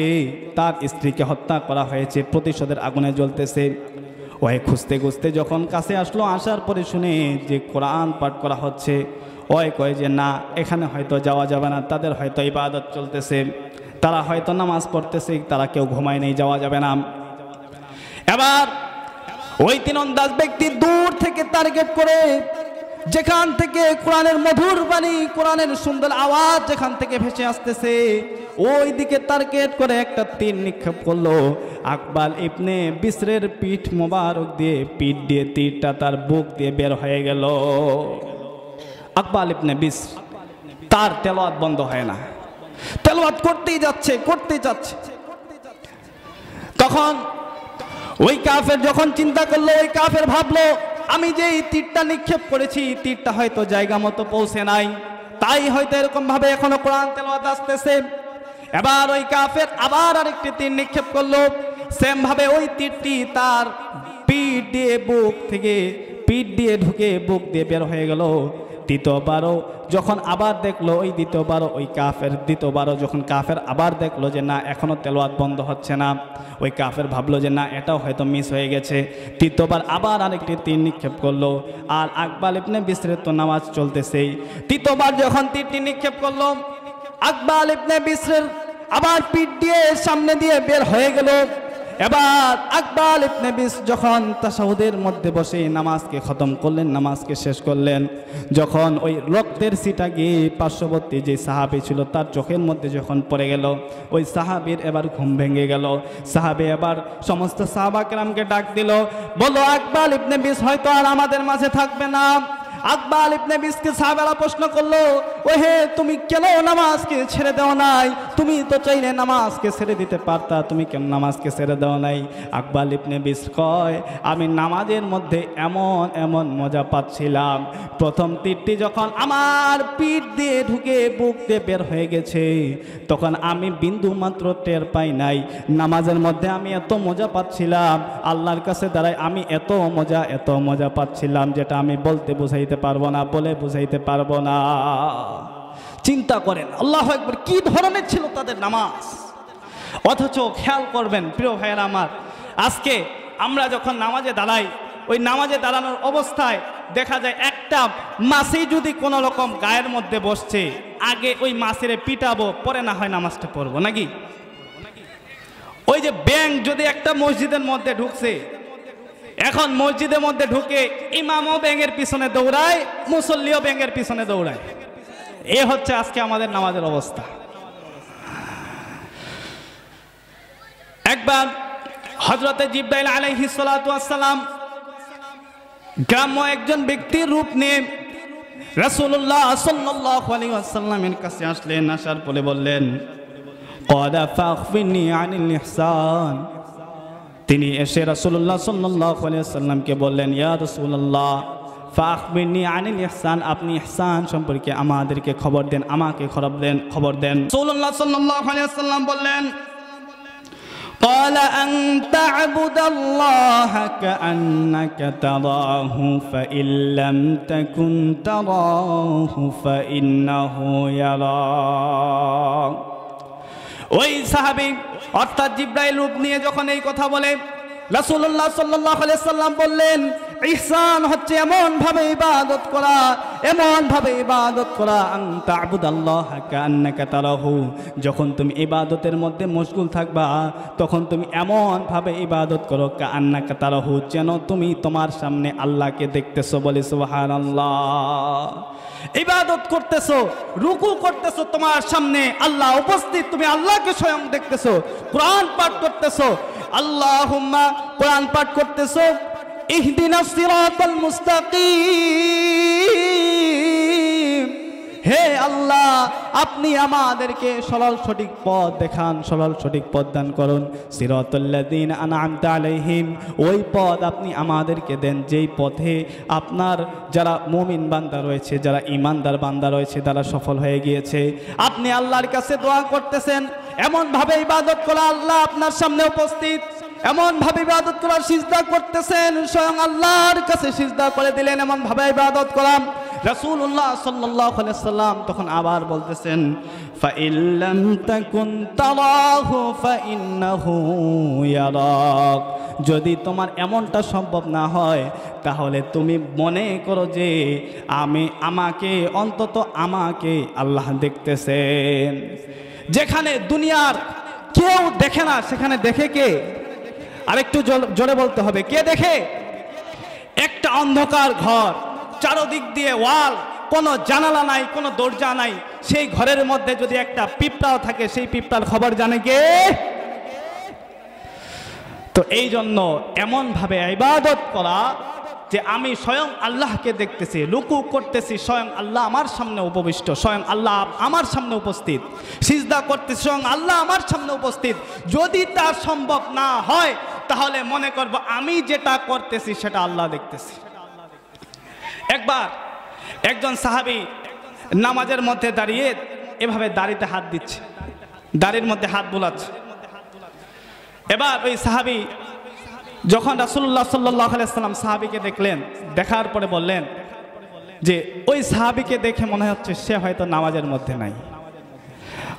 তার স্ত্রীকে হত্যা করা হয়েছে, প্রতিশোধের আগুনে জ্বলতেছে। ওই খুঁজতে খুঁজতে যখন কাছে আসলো, আসার পরে শুনে যে কোরআন পাঠ করা হচ্ছে, ওই কয় যে না, এখানে হয়তো যাওয়া যাবে না, তাদের হয়তো ইবাদত চলতেছে, তারা হয়তো নামাজ পড়তেছে, তারা কেউ ঘুমায় নেই, যাওয়া যাবে না। এবার ওই তীরন্দাজ ব্যক্তি দূর থেকে টার্গেট করে, যেখান থেকে কোরআনের মধুর বাণী, কোরআনের সুন্দর আওয়াজ যেখান থেকে ভেসে আসতেছে, ওই দিকে টার্গেট করে একটা তীর নিক্ষেপ করলো। আব্বাল ইবনে বিসরের পিঠ মোবারক দিয়ে, পিঠ দিয়ে তীরটা তার বুক দিয়ে বের হয়ে গেল। আব্বাল ইবনে বিস তার তেলাওয়াত বন্ধ হয় না, তেলাওয়াত করতেই যাচ্ছে, করতেই যাচ্ছে। তখন ওই কাফের যখন চিন্তা করলো, ওই কাফের ভাবলো, আমি যে এই তীরটা নিক্ষেপ করেছি, তীরটা হয়তো জায়গা মতো পৌঁছে নাই, তাই হয়তো এরকম ভাবে এখনো কোরআন তেলাওয়াত আসতেছে। এবার ওই কাফের আবার আরেকটি তীর নিক্ষেপ করলো, সেম ভাবে ওই তীরটি তার পিঠ দিয়ে, বুক থেকে পিঠ দিয়ে ঢুকে বুক দিয়ে বের হয়ে গেল। দ্বিতীয়বারও যখন আবার দেখলো, ওই দ্বিতীয়বারও ওই কাফের, দ্বিতীয়বারও যখন কাফের আবার দেখলো যে না, এখনো তেলাওয়াত বন্ধ হচ্ছে না, ওই কাফের ভাবলো যে না, এটাও হয়তো মিস হয়ে গেছে। তৃতীয়বার আবার আরেকটি তীর নিক্ষেপ করলো, আর আব্বাল ইবনে বিসরের তো নামাজ চলতেছেই। তৃতীয়বার যখন তীরটি নিক্ষেপ করলো, আব্বাল ইবনে বিসরের আবার পিঠ দিয়ে সামনে দিয়ে বের হয়ে গেল। এবার আব্বাল ইবনে বিস যখন তাশাহুদের মধ্যে বসে নামাজকে খতম করলেন, নামাজকে শেষ করলেন, যখন ওই রক্তের ছিটা গিয়ে পার্শ্ববর্তী যে সাহাবী ছিল তার চোখের মধ্যে যখন পড়ে গেল, ওই সাহাবীর এবার ঘুম ভেঙে গেল। সাহাবী এবার সমস্ত সাহাবা কেরামকে ডাক দিল, বলো আব্বাল ইবনে বিস হয়তো আর আমাদের মাঝে থাকবে না। আব্বাল ইবনে বিসকে সাহাবারা প্রশ্ন করলো, ওহে তুমি কেন নামাজকে ছেড়ে দাও নাই? তুমি তো চাইলে নামাজকে ছেড়ে দিতে পারতা, তুমি কেন নামাজকে ছেড়ে দাও নাই? আকবাল ইবনে বিশর কয়, আমি নামাজের মধ্যে এমন এমন মজা পাচ্ছিলাম, প্রথম তীরটি যখন আমার পিঠ দিয়ে ঢুকে বুক দিয়ে বের হয়ে গেছে, তখন আমি বিন্দু মাত্র টের পাই নাই। নামাজের মধ্যে আমি এত মজা পাচ্ছিলাম, আল্লাহর কাছে দাঁড়াই আমি এত মজা পাচ্ছিলাম, যেটা আমি বলতে বুঝাইতে পারবো না, বলে বুঝাইতে পারবো না। চিন্তা করেন আল্লাহু আকবার, কি ধরনের ছিল তাদের নামাজ। অথচ খেয়াল করবেন প্রিয় ভাইয়েরা আমার, আজকে আমরা যখন নামাজে দাঁড়াই, ওই নামাজে দাঁড়ানোর অবস্থায় দেখা যায় একটা মাছি যদি কোনো রকম গায়ের মধ্যে বসছে, আগে ওই মাছিরে পিটাবো, পরে না হয় নামাজটা পড়বো নাকি? ওই যে ব্যাঙ যদি একটা মসজিদের মধ্যে ঢুকছে, এখন মসজিদের মধ্যে ঢুকে ইমামও ব্যাঙের পিছনে দৌড়ায়, মুসল্লিও ব্যাঙের পিছনে দৌড়ায়। এ হচ্ছে আজকে আমাদের নামাজের অবস্থা। একবার হযরতে জিবরাইল আলাইহিস সালাতু ওয়াস সালাম গ্রাম্য একজন ব্যক্তির রূপ নিয়ে রাসূলুল্লাহ সাল্লাল্লাহু আলাইহি ওয়াসাল্লামের কাছে আসলেন। আসার পরে বললেন, ক্বালা ফাখফিরনি আনিল ইহসান। তিনি এসে রাসূলুল্লাহ সাল্লাল্লাহু আলাইহি ওয়াসাল্লামকে বললেন, ইয়া রাসূলুল্লাহ ফাখবিরনি আনিল ইহসান, আপনি ইহসান সম্পর্কে আমাদেরকে খবর দেন, আমাকে খবর দেন। রাসূলুল্লাহ সাল্লাল্লাহু আলাইহি ওয়াসাল্লাম বললেন, ক্বালা আন তা'বুদাল্লাহা কাআন্নাকা তারাহু ফাইন লাম তাকুন তারাহু ফাইন্নাহু ইয়ারাক। ওই সাহাবী অর্থাৎ জিবরাইল রূপ নিয়ে যখন এই কথা বলে, রাসূলুল্লাহ সাল্লাল্লাহু আলাইহি ওয়াসাল্লাম বললেন, ইহসান হচ্ছে এমন ভাবে ইবাদত করা, আন তা'বুদাল্লাহা কাআন্নাকা তারাহু, যখন তুমি ইবাদতের মধ্যে মশগুল থাকবা তখন তুমি এমন ভাবে ইবাদত করো, কাআন্নাকা তারাহু, যেন তুমি তোমার সামনে আল্লাহকে দেখতেছো। বলি সুবহানাল্লাহ। ইবাদত করতেছো, রুকু করতেছো, তোমার সামনে আল্লাহ উপস্থিত, তুমি আল্লাহকে স্বয়ং দেখতেছো। কোরআন পাঠ করতেছো, আল্লাহুম্মা কোরআন পাঠ করতেছো, ইহদিনাস সিরাতাল মুস্তাকিম, হে আল্লাহ আপনি আমাদেরকে সরল সঠিক পথ দেখান, সরল সঠিক পথ দান করুন। সিরাতাল্লাযীনা আন'আমতা আলাইহিম, ওই পথ আপনি আমাদেরকে দেন যেই পথে আপনার যারা মুমিন বান্দা রয়েছে, যারা ঈমানদার বান্দা রয়েছে, তারা সফল হয়ে গিয়েছে। আপনি আল্লাহর কাছে দোয়া করতেছেন, এমন ভাবে ইবাদত করা আল্লাহ আপনার সামনে উপস্থিত, এমন ভাবে ইবাদত করার সিজদা করতেছেন, স্বয়ং আল্লাহর কাছে সিজদা করে দিলেন, এমন ভাবে ইবাদত করা। রাসূলুল্লাহ সাল্লাল্লাহু আলাইহি ওয়াসাল্লাম তখন আবার বলতেছেন, ফাইন লাম তাকুন তারাহু ফাইন্নাহু ইয়ারাক, যদি তোমার এমনটা সম্ভব না হয় তাহলে তুমি মনে করো যে অন্তত আমাকে আল্লাহ দেখতেছেন। যেখানে দুনিয়ার কেউ দেখে না সেখানে দেখে কে? আরেকটু জোরে বলতে হবে, কে দেখে? একটা অন্ধকার ঘর, চারদিক দিয়ে ওয়াল, কোনো জানালা নাই, কোনো দরজা নাই, সেই ঘরের মধ্যে যদি একটা পিঁপড়াও থাকে, সেই পিঁপড়ার খবর জানে কে? তো এই জন্য এমন ভাবে ইবাদত করা যে আমি স্বয়ং আল্লাহকে দেখতেছি, রুকু করতেছি, স্বয়ং আল্লাহ আমার সামনে উপবিষ্ট, স্বয়ং আল্লাহ আমার সামনে উপস্থিত, সিজদা করতেছি, স্বয়ং আল্লাহ আমার সামনে উপস্থিত। যদি তা সম্ভব না হয় তাহলে মনে করব আমি যেটা করতেছি সেটা আল্লাহ দেখতেছি। একবার একজন সাহাবী নামাজের মধ্যে দাঁড়িয়ে এভাবে দাড়িতে হাত দিচ্ছে, দাড়ির মধ্যে হাত বুলাচ্ছে। এবার ওই সাহাবী যখন রাসূলুল্লাহ সাল্লাল্লাহু আলাইহি ওয়াসাল্লাম সাহাবীকে দেখলেন, দেখার পরে বললেন যে ওই সাহাবীকে দেখে মনে হচ্ছে সে হয়তো নামাজের মধ্যে নাই,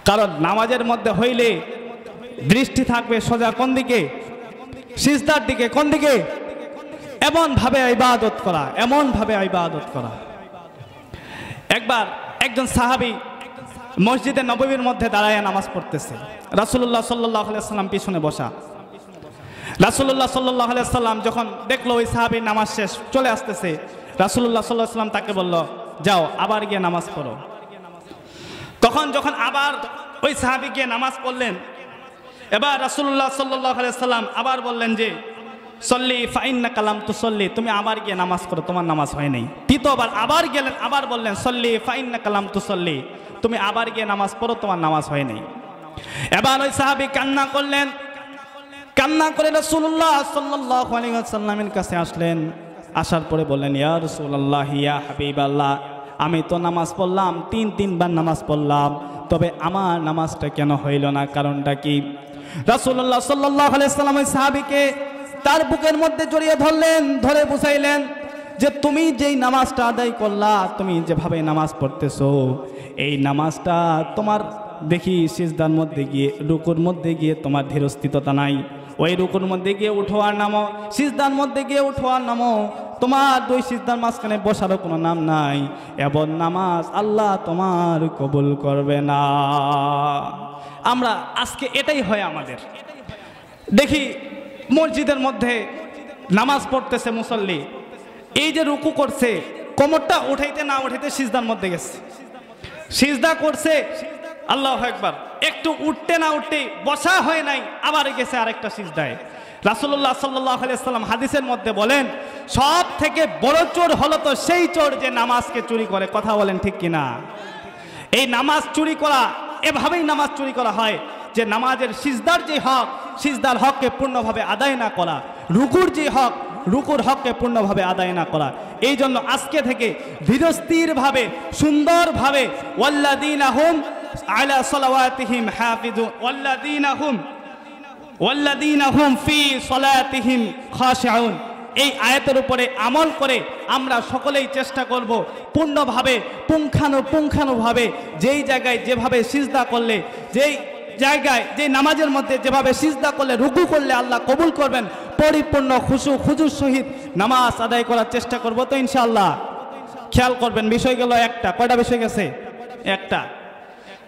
কারণ নামাজের মধ্যে হইলে দৃষ্টি থাকবে সোজা কোন দিকে? সিজদার দিকে। কোন দিকে? এমন ভাবে ইবাদত করা, এমন ভাবে ইবাদত করা। একবার একজন সাহাবী মসজিদে নববীর মধ্যে দাঁড়ায় নামাজ পড়তেছে, রাসূলুল্লাহ সাল্লাল্লাহু আলাইহি ওয়াসাল্লাম পিছনে বসা। রাসূলুল্লাহ সাল্লাল্লাহু আলাইহি ওয়াসাল্লাম যখন দেখলো ওই সাহাবীর নামাজ শেষ, চলে আসতেছে, রাসূলুল্লাহ সাল্লাল্লাহু আলাইহি ওয়াসাল্লাম তাকে বলল, যাও আবার গিয়ে নামাজ পড়ো। তখন যখন আবার ওই সাহাবী গিয়ে নামাজ পড়লেন, এবার রাসূলুল্লাহ সাল্লাল্লাহু আলাইহি ওয়াসাল্লাম আবার বললেন যে সল্লি ফাইন্নাকা লাম তুসল্লি, তুমি আবার গিয়ে নামাজ করো, তোমার নামাজ হয় নাই। তৃতীয়বার আবার গেলেন, আবার বললেন সল্লি ফাইন্নাকা লাম তুসল্লি, তুমি আবার গিয়ে নামাজ পড়ো, তোমার নামাজ হয় নাই। এবার ওই সাহাবী কান্না করলেন, কান্না করে রাসূলুল্লাহ সাল্লাল্লাহু আলাইহি ওয়াসাল্লামের কাছে আসলেন। আসার পরে বললেন, ইয়া রাসূলুল্লাহ, ইয়া হাবিবাল্লাহ, আমি তো নামাজ পড়লাম, তিনবার নামাজ পড়লাম, তবে আমার নামাজটা কেন হইল না, কারণটা কি? রাসূলুল্লাহ সাল্লাল্লাহু আলাইহি ওয়াসাল্লাম ওই সাহাবীকে তার বুকের মধ্যে জড়িয়ে ধরলেন, ধরে বুঝাইলেন যে তুমি যেই নামাজটা আদায় করলা, তুমি যেভাবে নামাজ পড়তেছো, এই নামাজটা তোমার দেখি সিজদার মধ্যে গিয়ে, রুকুর মধ্যে গিয়ে তোমার ধীরস্থিততা নাই। ওই রুকুর মধ্যে গিয়ে উঠো আর নামো, সিজদার মধ্যে গিয়ে উঠো আর নামো, তোমার দুই সিজদার মাঝখানে বসারও কোনো নাম নাই। এমন নামাজ আল্লাহ তোমার কবুল করবে না। আমরা আজকে এটাই হয় আমাদের। দেখি মসজিদের মধ্যে নামাজ পড়তেছে মুসল্লি, এই যে রুকু করছে, কোমরটা উঠাইতে না উঠাইতে সিজদার মধ্যে গেছে, সিজদা করছে, আল্লাহু আকবার, একটু উঠতে না উঠতে বসা হয় নাই, আবার গেছে আরেকটা সিজদায়। রাসূলুল্লাহ সাল্লাল্লাহু আলাইহি ওয়াসাল্লাম হাদিসের মধ্যে বলেন, সব থেকে বড় চোর হলো তো সেই চোর যে নামাজকে চুরি করে। কথা বলেন ঠিক কিনা? এই নামাজ চুরি করা, এভাবেই নামাজ চুরি করা হয় যে নামাজের সিজদার যে হক, সিজদার হককে পূর্ণভাবে আদায় না করা, রুকুর যে হক, রুকুর হককে পূর্ণভাবে আদায় না করা। এই জন্য আজকে থেকে ধীরস্থিরভাবে, সুন্দরভাবে ওয়াল্লাযীনা হুম আলা সালাওয়াতিহিম হাফিজুন ওয়াল্লাযীনা হুম ফি সালাতিহিম খাশিউন, এই আয়াতের উপরে আমল করে আমরা সকলেই চেষ্টা করব পূর্ণভাবে, পুঙ্খানুপুঙ্খানুভাবে, যেই জায়গায় যেভাবে সিজদা করলে, যেই জায়গায়, যে নামাজের মধ্যে যেভাবে সিজদা করলে, রুকু করলে আল্লাহ কবুল করবেন, পরিপূর্ণ খুজুর সহিত নামাজ আদায় করার চেষ্টা করব। তো ইনশাআল্লাহ খেয়াল করবেন, বিষয় গেল একটা, কয়টা বিষয় গেছে? একটা।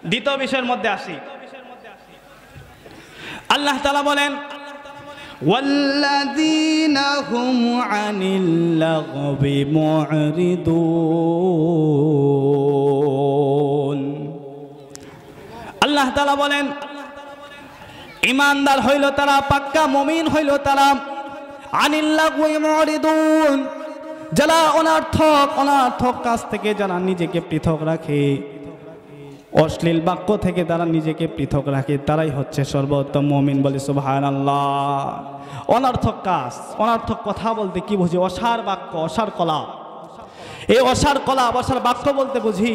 দ্বিতীয় বিষয়ের মধ্যে আসি। আল্লাহ তাআলা বলেন, ওয়াল্লাযীনা হুম আনিল লাগবি মুরিদুন। আল্লাহ তাআলা বলেন, ঈমানদার হইল তারা, পাক্কা মুমিন হইল তারা, আনিল লাগবি মুরিদুন, যারা অনর্থক কাজ থেকে যারা নিজেকে পৃথক রাখে, অশ্লীল বাক্য থেকে তারা নিজেকে পৃথক রাখে, তারাই হচ্ছে সর্বোত্তম মুমিন। বলি সুবহানাল্লাহ। অনর্থক কাজ, অনর্থক কথা বলতে কি বুঝি? অসার বাক্য, অসার কলাপ। এই অসার কলাপ, অসার বাক্য বলতে বুঝি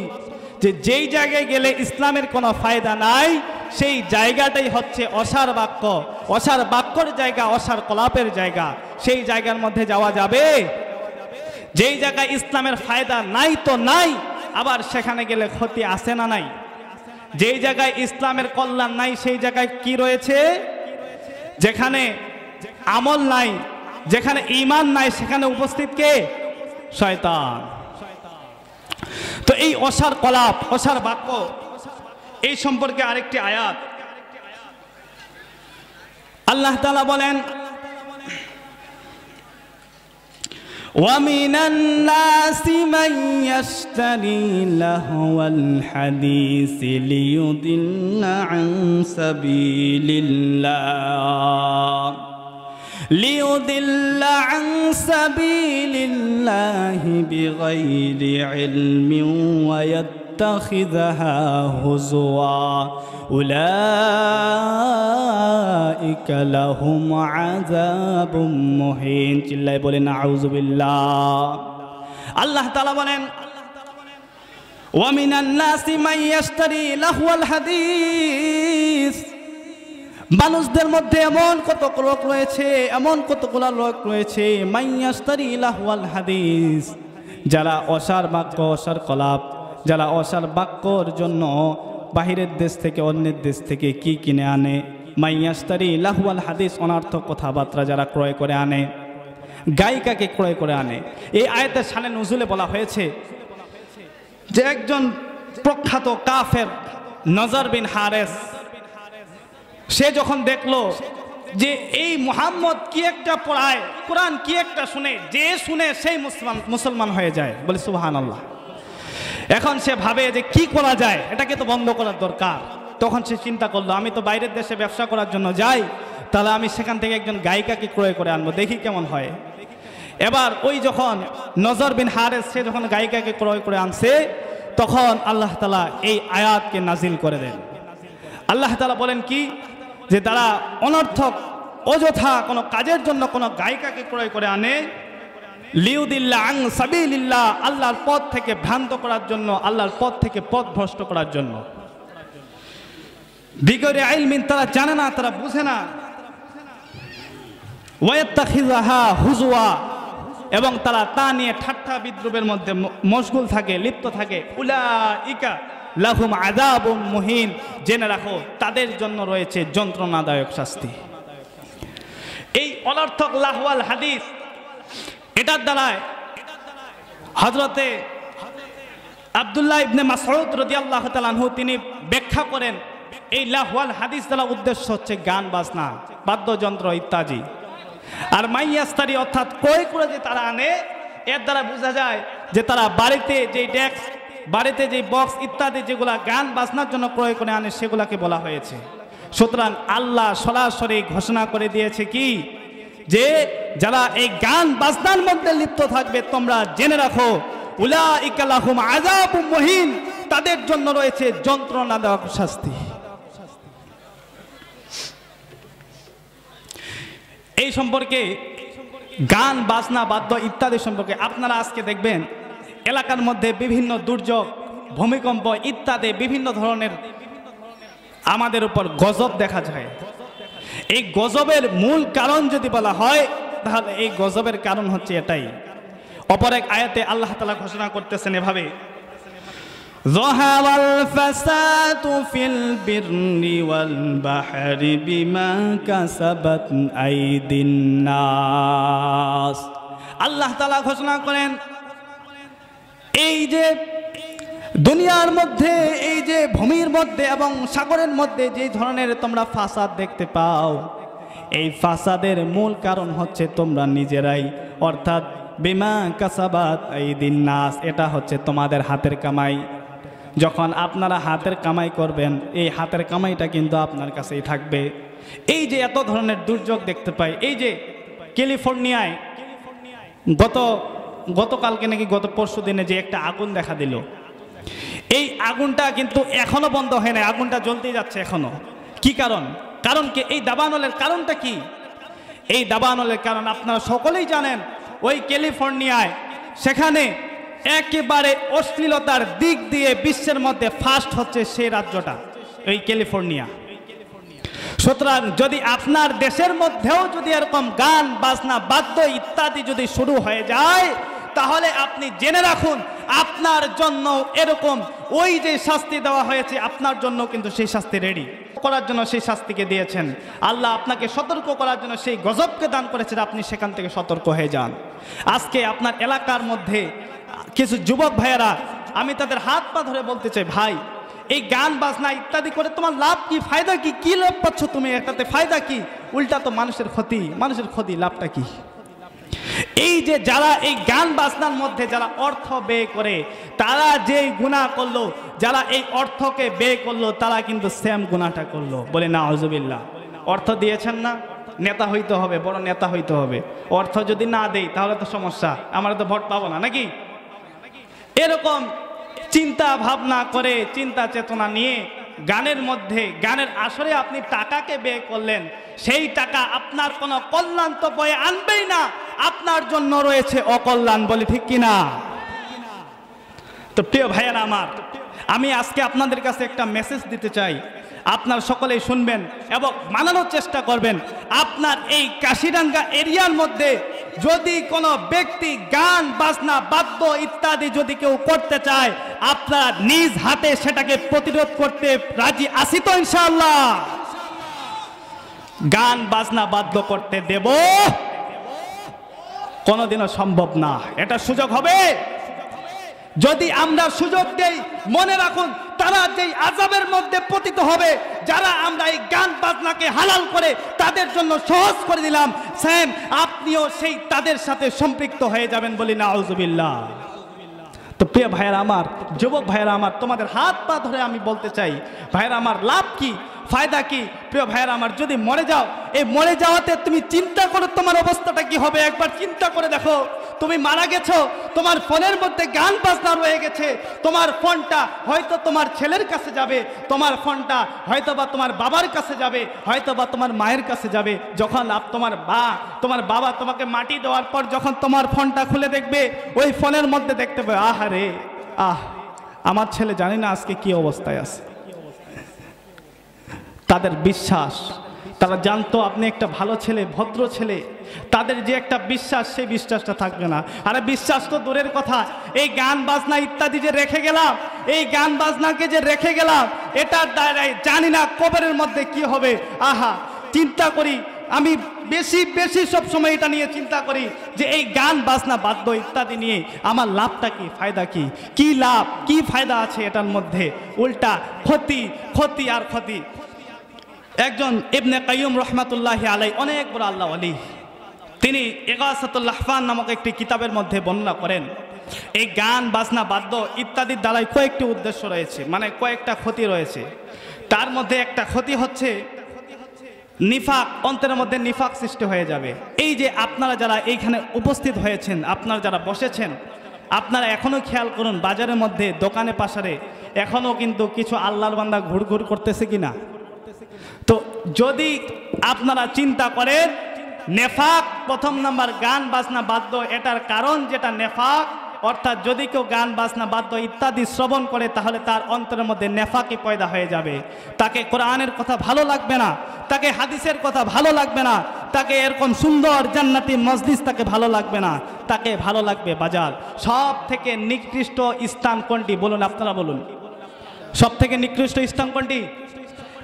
যে যেই জায়গায় গেলে ইসলামের কোনো ফায়দা নাই, সেই জায়গাটাই হচ্ছে অসার বাক্য। অসার বাক্যর জায়গা, অসার কলাপের জায়গা, সেই জায়গার মধ্যে যাওয়া যাবে? যেই জায়গায় ইসলামের ফায়দা নাই তো নাই, আবার সেখানে গেলে ক্ষতি আছে না নাই? যেই জায়গায় ইসলামের কল্যাণ নাই, সেই জায়গায় কি রয়েছে? যেখানে আমল নাই, যেখানে ঈমান নাই, সেখানে উপস্থিত কে? শয়তান। তো এই অসার কলাপ, অসার বাক্য, এই সম্পর্কে আরেকটি আয়াত আল্লাহ তাআলা বলেন, وَمِنَ النَّاسِ مَن يَشْتَرِي لَهْوَ الْحَدِيثِ لِيُضِلَّ عَن سَبِيلِ اللَّهِ بِغَيْرِ عِلْمٍ وَيَتَّخِذَهَا هُزُوًا أُولَئِكَ لَهُمْ عَذَابٌ مُهِينٌ। চিল্লায় বলেন আউযু বিল্লাহ। আল্লাহ তাআলা বলেন, وَمِنَ النَّاسِ مَن يَشْتَرِي لَهْوَ الْحَدِيثِ, মানুষদের মধ্যে এমন কত লোক রয়েছে, এমন কতগুলো লোক রয়েছে, মান ইয়াশতারি লাহওয়াল হাদিস, যারা অসার বাক্য, অসার কলাপ, যারা অসার বাক্যর জন্য বাহিরের দেশ থেকে, অন্যের দেশ থেকে কি কিনে আনে, মান ইয়াশতারি লাহওয়াল হাদিস, অনর্থক কথাবার্তা যারা ক্রয় করে আনে, গায়িকাকে ক্রয় করে আনে। এই আয়াতের শানে নুজুলে বলা হয়েছে যে একজন প্রখ্যাত কাফের নজর বিন হারেস, সে যখন দেখলো যে এই মুহাম্মদ কি একটা পড়ায়, কোরআন কি একটা শুনে, যে শুনে সেই মুসলমান হয়ে যায়। বলে সুবহানাল্লাহ। এখন সে ভাবে যে কি করা যায়, এটাকে তো বন্ধ করার দরকার। তখন সে চিন্তা করলো, আমি তো বাইরের দেশে ব্যবসা করার জন্য যাই, তাহলে আমি সেখান থেকে একজন গায়িকাকে ক্রয় করে আনবো, দেখি কেমন হয়। এবার ওই যখন নজর বিন হারেস সে যখন গায়িকাকে ক্রয় করে আনছে, তখন আল্লাহ তাআলা এই আয়াতকে নাজিল করে দেন। আল্লাহ তাআলা বলেন কি, যে তারা অনর্থক অযথা কোনো কাজের জন্য কোনো গায়িকাকে ক্রয় করে আনে, লিউদিল্লাহ আন সাবিলিল্লাহ, আল্লাহর পথ থেকে ভ্রান্ত করার জন্য, আল্লাহর পথ থেকে পথ ভ্রষ্ট করার জন্য। বিগরে ইলমিন, তারা জানে না, তারা বুঝে না। ওয়ায়াত্তাখিযাহা হুজুয়া, এবং তারা তা নিয়ে ঠাট্টা বিদ্রুপের মধ্যে মশগুল থাকে, লিপ্ত থাকে। উলাইকা লাহুম আযাবুম মুহিন, জেনে রাখো তাদের জন্য রয়েছে যন্ত্রণাদায়ক শাস্তি। এই অনর্থক লাহওয়াল হাদিস, এটার দ্বারায় হযরতে আব্দুল্লাহ ইবনে মাসউদ রাদিয়াল্লাহু তাআলা আনহু তিনি ব্যাখ্যা করেন, এই লাহওয়াল হাদিস দ্বারা উদ্দেশ্য হচ্ছে গান বাজনা, বাদ্যযন্ত্র ইত্যাদি। আর মাইয়াস্তারি অর্থাৎ ক্রয় করে যে তারা আনে, এর দ্বারা বোঝা যায় যে তারা বাড়িতে যে ডেস্ক, বাড়িতে যে বক্স ইত্যাদি যেগুলা গান বাজনার জন্য ক্রয় করে আনে, সেগুলাকে বলা হয়েছে। সুতরাং আল্লাহ সরাসরি ঘোষণা করে দিয়েছে কি, যে যারা এই গান বাজনার মধ্যে লিপ্ত থাকবে, তোমরা জেনে রাখো উলাইকা লাহুম আযাবুম মুহিন, তাদের জন্য রয়েছে যন্ত্রণাদায়ক শাস্তি। এই সম্পর্কে, গান বাজনা বাদ্য ইত্যাদি সম্পর্কে আপনারা আজকে দেখবেন এলাকার মধ্যে বিভিন্ন দুর্যোগ, ভূমিকম্প ইত্যাদি বিভিন্ন ধরনের আমাদের উপর গজব দেখা যায়। এই গজবের মূল কারণ যদি বলা হয়, তাহলে এই গজবের কারণ হচ্ছে এটাই। অপর এক আয়াতে আল্লাহ তাআলা ঘোষণা করতেছেন এভাবে, যাহারাল ফাসাদু ফিল বিররি ওয়াল বাহরি বিমা কাসাবাত আইদিন নাস। আল্লাহ তাআলা ঘোষণা করেন, এই যে দুনিয়ার মধ্যে, এই যে ভূমির মধ্যে এবং সাগরের মধ্যে যে ধরনের তোমরা ফাসাদ দেখতে পাও, এই ফাসাদের মূল কারণ হচ্ছে তোমরা নিজেরাই, অর্থাৎ বিমা কাসাবাত আইদিন নাস, এটা হচ্ছে তোমাদের হাতের কামাই। যখন আপনারা হাতের কামাই করবেন, এই হাতের কামাইটা কিন্তু আপনার কাছেই থাকবে। এই যে এত ধরনের দুর্যোগ দেখতে পাই, এই যে ক্যালিফোর্নিয়ায় গতকালকে নাকি গত পরশু দিনে যে একটা আগুন দেখা দিল, এই আগুনটা কিন্তু এখনো বন্ধ হয় না, আগুনটা জ্বলতেই যাচ্ছে এখনো। কি কারণ? কারণ কি? এই দাবানলের কারণটা কি? এই দাবানলের কারণ আপনারা সকলেই জানেন, ওই ক্যালিফোর্নিয়ায় সেখানে একেবারে অশ্লীলতার দিক দিয়ে বিশ্বের মধ্যে ফার্স্ট হচ্ছে সেই রাজ্যটা, এই ক্যালিফোর্নিয়া। সুতরাং যদি আপনার দেশের মধ্যেও যদি এরকম গান বাজনা বাদ্য ইত্যাদি যদি শুরু হয়ে যায়, তাহলে আপনি জেনে রাখুন আপনার জন্য এরকম ওই যে শাস্তি দেওয়া হয়েছে, আপনার জন্য কিন্তু সেই শাস্তি রেডি করার জন্য সেই শাস্তিকে দিয়েছেন। আল্লাহ আপনাকে সতর্ক করার জন্য সেই গজবকে দান করেছেন, আপনি সেখান থেকে সতর্ক হয়ে যান। আজকে আপনার এলাকার মধ্যে কিছু যুবক ভাইয়েরা, আমি তাদের হাত পা ধরে বলতে চাই, ভাই এই গান বাজনা ইত্যাদি করে তোমার লাভ কি, ফায়দা কি? কি লাভ পাচ্ছ তুমি? এটাতে ফায়দা কি? উল্টা তো মানুষের ক্ষতি, মানুষের ক্ষতি, লাভটা কি? এই যে যারা এই গান বাজনার মধ্যে যারা অর্থ ব্যয় করে, তারা যেই গুনাহ করলো, যারা এই অর্থকে ব্যয় করলো, তারা কিন্তু সেম গুনাহটা করলো। বলে নাউজুবিল্লাহ। অর্থ দিয়েছেন না, নেতা হইতে হবে, বড় নেতা হইতে হবে। অর্থ যদি না দেই তাহলে তো সমস্যা, আমরা তো ভোট পাবো না নাকি? এরকম চিন্তা ভাবনা করে, চিন্তা চেতনা নিয়ে গানের মধ্যে, গানের আসরে আপনি টাকাকে ব্যয় করলেন, সেই টাকা আপনার কোনো কল্যাণ তো বয়ে আনবেই না, আপনার জন্য রয়েছে অকল্যাণ। বলে ঠিক কিনা? তো প্রিয় ভাইয়েরা আমার, আমি আজকে আপনাদের কাছে একটা মেসেজ দিতে চাই, আপনার সকলেই শুনবেন এবং মানানোর চেষ্টা করবেন। আপনার এই কাশিরাঙ্গা এরিয়ার মধ্যে যদি কোনো ব্যক্তি গান বাজনা বাদ্য ইত্যাদি যদি কেউ করতে চায়, আপনারা নিজ হাতে সেটাকে প্রতিরোধ করতে রাজি আছি তো ইনশাআল্লাহ? গান বাজনা বাদ্য করতে দেব কোনোদিনও সম্ভব না। এটা সুযোগ হবে যদি আমরা সুযোগ দেই। মনে রাখুন, তারা যেই আযাবের মধ্যে পতিত হবে, যারা আমরা এই গান বাজনাকে হালাল করে তাদের জন্য সহজ করে দিলাম, সেম আপনিও সেই তাদের সাথে সম্পৃক্ত হয়ে যাবেন। বলি নাউজুবিল্লাহ। তো প্রিয় ভাইয়েরা আমার, যুবক ভাইয়েরা আমার, তোমাদের হাত পা ধরে আমি বলতে চাই, ভাইয়েরা আমার, লাভ কি? ফায়দা কি? প্রিয় ভাইয়েরা আমার, যদি মরে যাও, এই মরে যাওয়াতে তুমি চিন্তা করো তোমার অবস্থাটা কি হবে। একবার চিন্তা করে দেখো, তুমি মারা গেছো, তোমার ফোনের মধ্যে গান বাজনা রয়ে গেছে, তোমার ফোনটা হয়তো তোমার ছেলের কাছে যাবে, তোমার ফোনটা হয়তো বা তোমার বাবার কাছে যাবে, হয়তো বা তোমার মায়ের কাছে যাবে। যখন তোমার বাবা তোমাকে মাটি দেওয়ার পর যখন তোমার ফোনটা খুলে দেখবে, ওই ফোনের মধ্যে দেখতে পাবে, আহারে আমার ছেলে জানি না আজকে কি অবস্থায় আছে। তাদের বিশ্বাস, তারা জানতো আপনি একটা ভালো ছেলে, ভদ্র ছেলে, তাদের যে একটা বিশ্বাস, সেই বিশ্বাসটা থাকবে না। আরে বিশ্বাস তো দূরের কথা, এই গান বাজনা ইত্যাদি যে রেখে গেলাম, এই গান বাজনাকে যে রেখে গেলাম, এটার দ্বারাই জানি না কবরের মধ্যে কি হবে। চিন্তা করি আমি বেশি বেশি সব সময় এটা নিয়ে চিন্তা করি যে এই গান বাজনা বাদ্য ইত্যাদি নিয়ে আমার লাভটা কি, ফায়দা কি, কি লাভ কি ফায়দা আছে এটার মধ্যে? উল্টা ক্ষতি, ক্ষতি আর ক্ষতি। একজন ইবনে কাইয়ুম রহমাতুল্লাহি আলাইহি, অনেক বড় আল্লাহ ওয়ালি, তিনি ইগাসাতুল লাহফান নামক একটি কিতাবের মধ্যে বর্ণনা করেন, এই গান বাজনা বাদ্য ইত্যাদির দ্বারাই কয়েকটি উদ্দেশ্য রয়েছে, মানে কয়েকটা ক্ষতি রয়েছে। তার মধ্যে একটা ক্ষতি হচ্ছে নিফাক, অন্তরের মধ্যে নিফাক সৃষ্টি হয়ে যাবে। এই যে আপনারা যারা এইখানে উপস্থিত হয়েছেন, আপনারা যারা বসেছেন, আপনারা এখনও খেয়াল করুন, বাজারের মধ্যে দোকানে পাশারে এখনও কিন্তু কিছু আল্লাহর বান্দা ঘুরঘুর করতেছে কিনা। তো যদি আপনারা চিন্তা করেন নেফাক, প্রথম নাম্বার গান বাজনা বাদ্য, এটার কারণ যেটা নেফাক, অর্থাৎ যদি কেউ গান বাজনা বাদ্য ইত্যাদি শ্রবণ করে তাহলে তার অন্তরের মধ্যে নেফাকি পয়দা হয়ে যাবে। তাকে কোরআনের কথা ভালো লাগবে না, তাকে হাদিসের কথা ভালো লাগবে না, তাকে এরকম সুন্দর জান্নাতি মজলিস তাকে ভালো লাগবে না, তাকে ভালো লাগবে বাজার। সব থেকে নিকৃষ্ট স্থান কোনটি বলুন, আপনারা বলুন, সব থেকে নিকৃষ্ট স্থান কোনটি?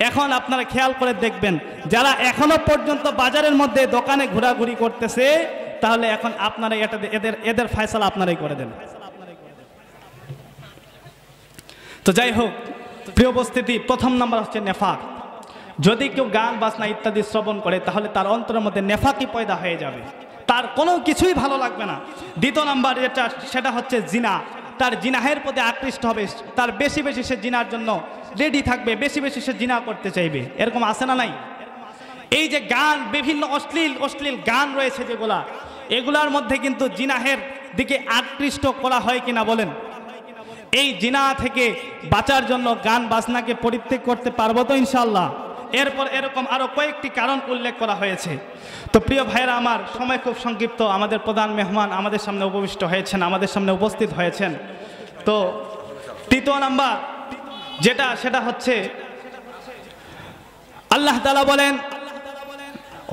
এখন আপনারা খেয়াল করে দেখবেন, যারা এখনো পর্যন্ত বাজারের মধ্যে দোকানে ঘোরাঘুরি করতেছে, তাহলে এখন আপনারা এদের ফয়সালা আপনারাই করে দেন। তো যাই হোক, প্রিয় উপস্থিতি, প্রথম নাম্বার হচ্ছে নেফাক। যদি কেউ গান বাজনা ইত্যাদি শ্রবণ করে তাহলে তার অন্তরের মধ্যে নেফাকি পয়দা হয়ে যাবে, তার কোনো কিছুই ভালো লাগবে না। দ্বিতীয় নাম্বার যেটা, সেটা হচ্ছে জিনা। তার জিনাহের প্রতি আকৃষ্ট হবে, তার বেশি বেশি সে জিনার জন্য রেডি থাকবে, বেশি বেশি সে জিনা করতে চাইবে। এরকম আছে না নাই? এই যে গান, বিভিন্ন অশ্লীল গান রয়েছে যেগুলা, এগুলার মধ্যে কিন্তু জিনাহের দিকে আকৃষ্ট করা হয় কিনা বলেন? এই জিনা থেকে বাঁচার জন্য গান বাজনাকে পরিত্যাগ করতে পারবো তো ইনশাআল্লাহ? এরপর এরকম আরো কয়েকটি কারণ উল্লেখ করা হয়েছে। তো প্রিয় ভাইরা আমার, সময় খুব সংক্ষিপ্ত, আমাদের প্রধান মেহমান আমাদের সামনে উপবিষ্ট হয়েছেন, আমাদের সামনে উপস্থিত হয়েছেন। তো তৃতীয় নাম্বার যেটা, সেটা হচ্ছে আল্লাহ তাআলা বলেন,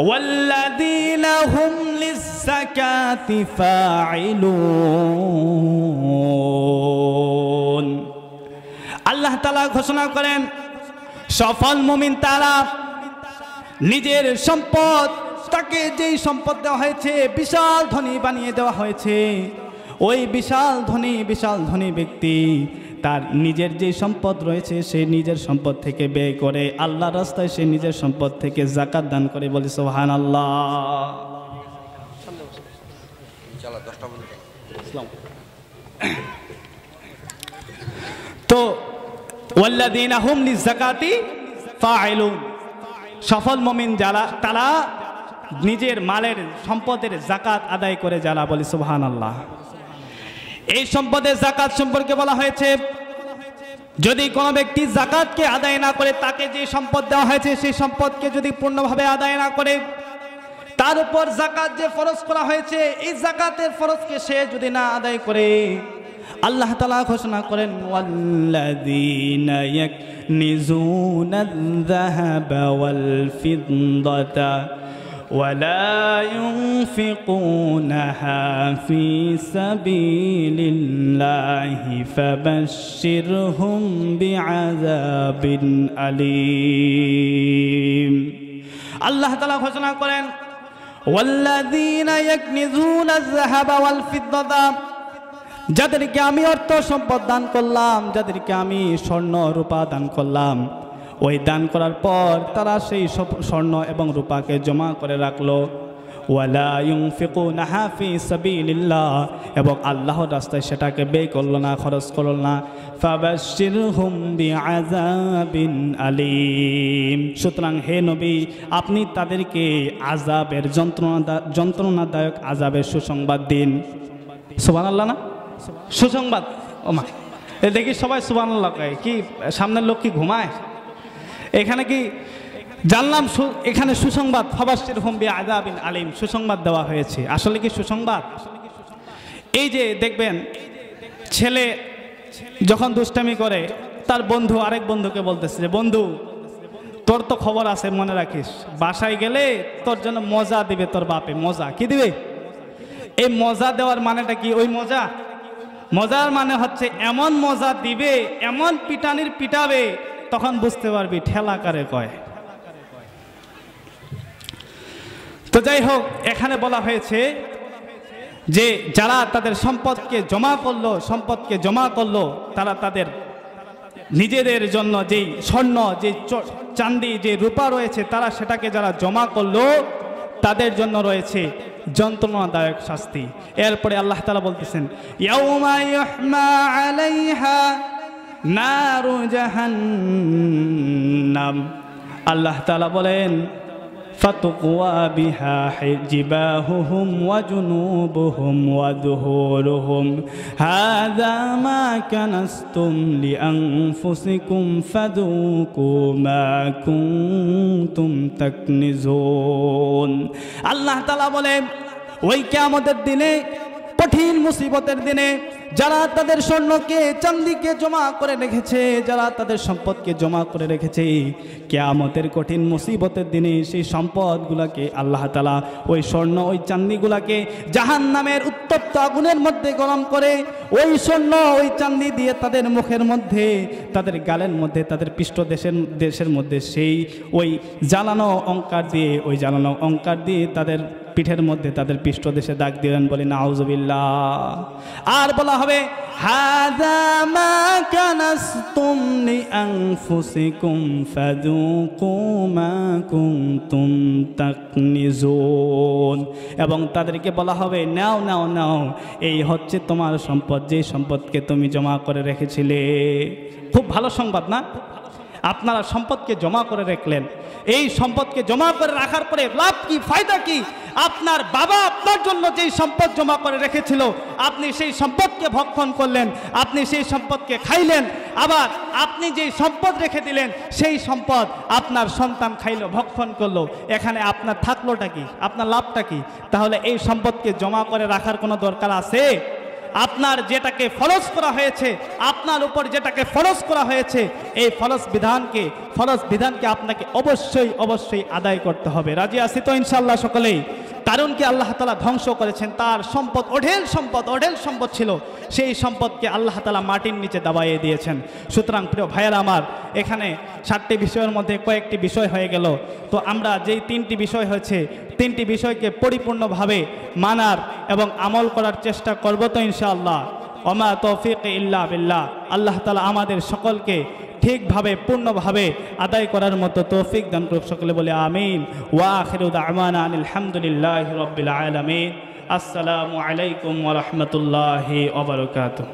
ওয়াল্লাযীনা হুম লিয-যাকাতি ফাঈলুন। আল্লাহ তাআলা ঘোষণা করেন, সফল মুমিন তারা নিজের সম্পদ, তাকে যেই সম্পদ দেওয়া হয়েছে, বিশাল ধনী বানিয়ে দেওয়া হয়েছে, ওই বিশাল ধনী ব্যক্তি তার নিজের যে সম্পদ রয়েছে সেই নিজের সম্পদ থেকে ব্যয় করে আল্লাহর রাস্তায়, সে নিজের সম্পদ থেকে যাকাত দান করে। বলি সুবহানাল্লাহ। তো ওয়াল্লাযীনা হুম লিয-যাকাতি ফাঈলুন, সফল মুমিন যারা, তারা নিজের মালের সম্পদের যাকাত আদায় করে যারা। বলি সুবহানাল্লাহ। এই সম্পদের যাকাত সম্পর্কে বলা হয়েছে, যদি কোনো ব্যক্তি যাকাতকে আদায় না করে, তাকে যে সম্পদ দেওয়া হয়েছে সেই সম্পদকে যদি পূর্ণভাবে আদায় না করে, তার উপর যাকাত যে ফরজ করা হয়েছে, এই যাকাতের ফরজকে সে যদি না আদায় করে, আল্লাহ তাআলা ঘোষণা করেন, ওয়াল্লাযীনা ইয়াকনিজুনায-যাহাবা ওয়াল-ফিদ্দাতা ولا ينفقونها في سبيل الله فبشرهم بعذاب أليم। আল্লাহ তাআলা ঘোষণা করেন, ওয়াল্লাযীনা ইয়াকনিজুনায-যাহাবা ওয়াল-ফিদ্দাতা, যাদেরকে আমি অর্থ সম্পদ দান করলাম, যাদেরকে আমি স্বর্ণ রূপা দান করলাম, ওই দান করার পর তারা সেই স্বর্ণ এবং রূপাকে জমা করে রাখলো। ওয়ালা ইউনফিকুনাহা ফি সাবিলিল্লাহ, এবং আল্লাহর রাস্তায় সেটাকে ব্যয় করলো না, খরচ করলো না। ফাবাশশিরহুম বিআযাবিন আলীম, সুতরাং হে নবী আপনি তাদেরকে আযাবের যন্ত্রণাদায়ক আযাবের সুসংবাদ দিন। সুবহানাল্লাহ না, সুসংবাদ। ওমা দেখি সবাই সুবহানাল্লাহ কয়, কি সামনের লোক কি ঘুমায়? এখানে কি জানলাম এখানে সুসংবাদ, ফাবাশশিরহুম বিআযাবিন আলীম, সুসংবাদ দেওয়া হয়েছে। আসলে কি সুসংবাদ? এই যে দেখবেন ছেলে যখন দুষ্টামি করে, তার বন্ধু আরেক বন্ধুকে বলতেছে যে বন্ধু তোর তো খবর আছে, মনে রাখিস, বাসায় গেলে তোর জন্য মজা দিবে তোর বাপে। মজা কি দিবে? এই মজা দেওয়ার মানেটা কি? ওই মজার মানে হচ্ছে এমন মজা দিবে, এমন পিটানির পিটাবে, তখন বুঝতে পারবি ঠেলা কারে কয়। তো যাই হোক, এখানে বলা হয়েছে যে যারা তাদের সম্পদকে জমা করলো, তারা তাদের নিজেদের জন্য যেই স্বর্ণ, যে চাঁদি, যে রূপা রয়েছে, তারা সেটাকে যারা জমা করলো তাদের জন্য রয়েছে যন্ত্রণাদায়ক শাস্তি। এরপরে আল্লাহ তাআলা বলতেছেন ইয়াউমা ইউহমা আলাইহা নারু জাহান্নাম, আল্লাহ তাআলা বলেন ফাতুকওয়া বিহা জিবাহুহুম ওয়া জুনুবুহুম ওয়া যুহুরুহুম হাযা মা কানাসতুম লিআনফুসিকুম ফাযুকু মা কুনতুম তাকনিজুন। আল্লাহ তাআলা বলেন ওই কিয়ামতের দিনে, কঠিন মুসিবতের দিনে, যারা তাদের স্বর্ণকে চাঁদিকে জমা করে রেখেছে, যারা তাদের সম্পদকে জমা করে রেখেছে, কিয়ামতের কঠিন মুসিবতের দিনে সেই সম্পদগুলোকে আল্লাহ তাআলা, ওই স্বর্ণ ওই চাঁদিগুলোকে জাহান্নামের উত্তপ্ত আগুনের মধ্যে গরম করে ওই স্বর্ণ ওই চাঁদি দিয়ে তাদের মুখের মধ্যে, তাদের গালের মধ্যে, তাদের দেশের মধ্যে সেই ওই জ্বালানো অঙ্কার দিয়ে তাদের পিঠের মধ্যে, তাদের পৃষ্ঠদেশে দাগ দিলেন, বলি নাউজুবিল্লাহ। আর বলা হবে হাযা মা কানাসতুম লিআনফুসিকুম ফাযুকু মা কুনতুম তাকনিজুন, এবং তাদেরকে বলা হবে নাও, এই হচ্ছে তোমার সম্পদ, যে সম্পদকে তুমি জমা করে রেখেছিলে। খুব ভালো সংবাদ না? আপনারা সম্পদকে জমা করে রাখলেন, এই সম্পদকে জমা করে রাখার পরে লাভ কি, ফায়দা কি? আপনার বাবা আপনার জন্য যেই সম্পদ জমা করে রেখেছিল, আপনি সেই সম্পদকে ভক্ষণ করলেন, আপনি সেই সম্পদকে খাইলেন, আবার আপনি যেই সম্পদ রেখে দিলেন সেই সম্পদ আপনার সন্তান খাইলো, ভক্ষণ করলো, এখানে আপনার থাকলোটা কি? আপনার লাভটা কি? তাহলে এই সম্পদকে জমা করে রাখার কোনো দরকার আছে? আপনার যেটাকে ফরজ করা হয়েছে, আপনার উপর যেটাকে ফরজ করা হয়েছে, এই ফরজ বিধানকে আপনাকে অবশ্যই আদায় করতে হবে। রাজি আছি তো ইনশাআল্লাহ সকলেই? কারণ কি আল্লাহ তাআলা ধ্বংস করেছেন, তার সম্পদ অঢেল সম্পদ ছিল, সেই সম্পদকে আল্লাহ তাআলা মাটির নিচে দাবাইয়ে দিয়েছেন। সুতরাং প্রিয় ভাইয়েরা আমার, এখানে 7টি বিষয়ের মধ্যে কয়েকটি বিষয় হয়ে গেল। তো আমরা যেই 3টি বিষয় হয়েছে, 3টি বিষয়কে পরিপূর্ণভাবে মানার এবং আমল করার চেষ্টা করব তো ইনশাআল্লাহ। ওমা তৌফিক ইল্লা বিল্লাহ। আল্লাহ তাআলা আমাদের সকলকে ঠিকভাবে পূর্ণভাবে আদায় করার মতো তৌফিক দান করুক, সকলে বলে আমিন। ওয়া আখিরু দাওয়ানা আলহামদুলিল্লাহি রাব্বিল আলামিন। আসসালামু আলাইকুম ওয়া রাহমাতুল্লাহি ওয়া বারাকাতুহু।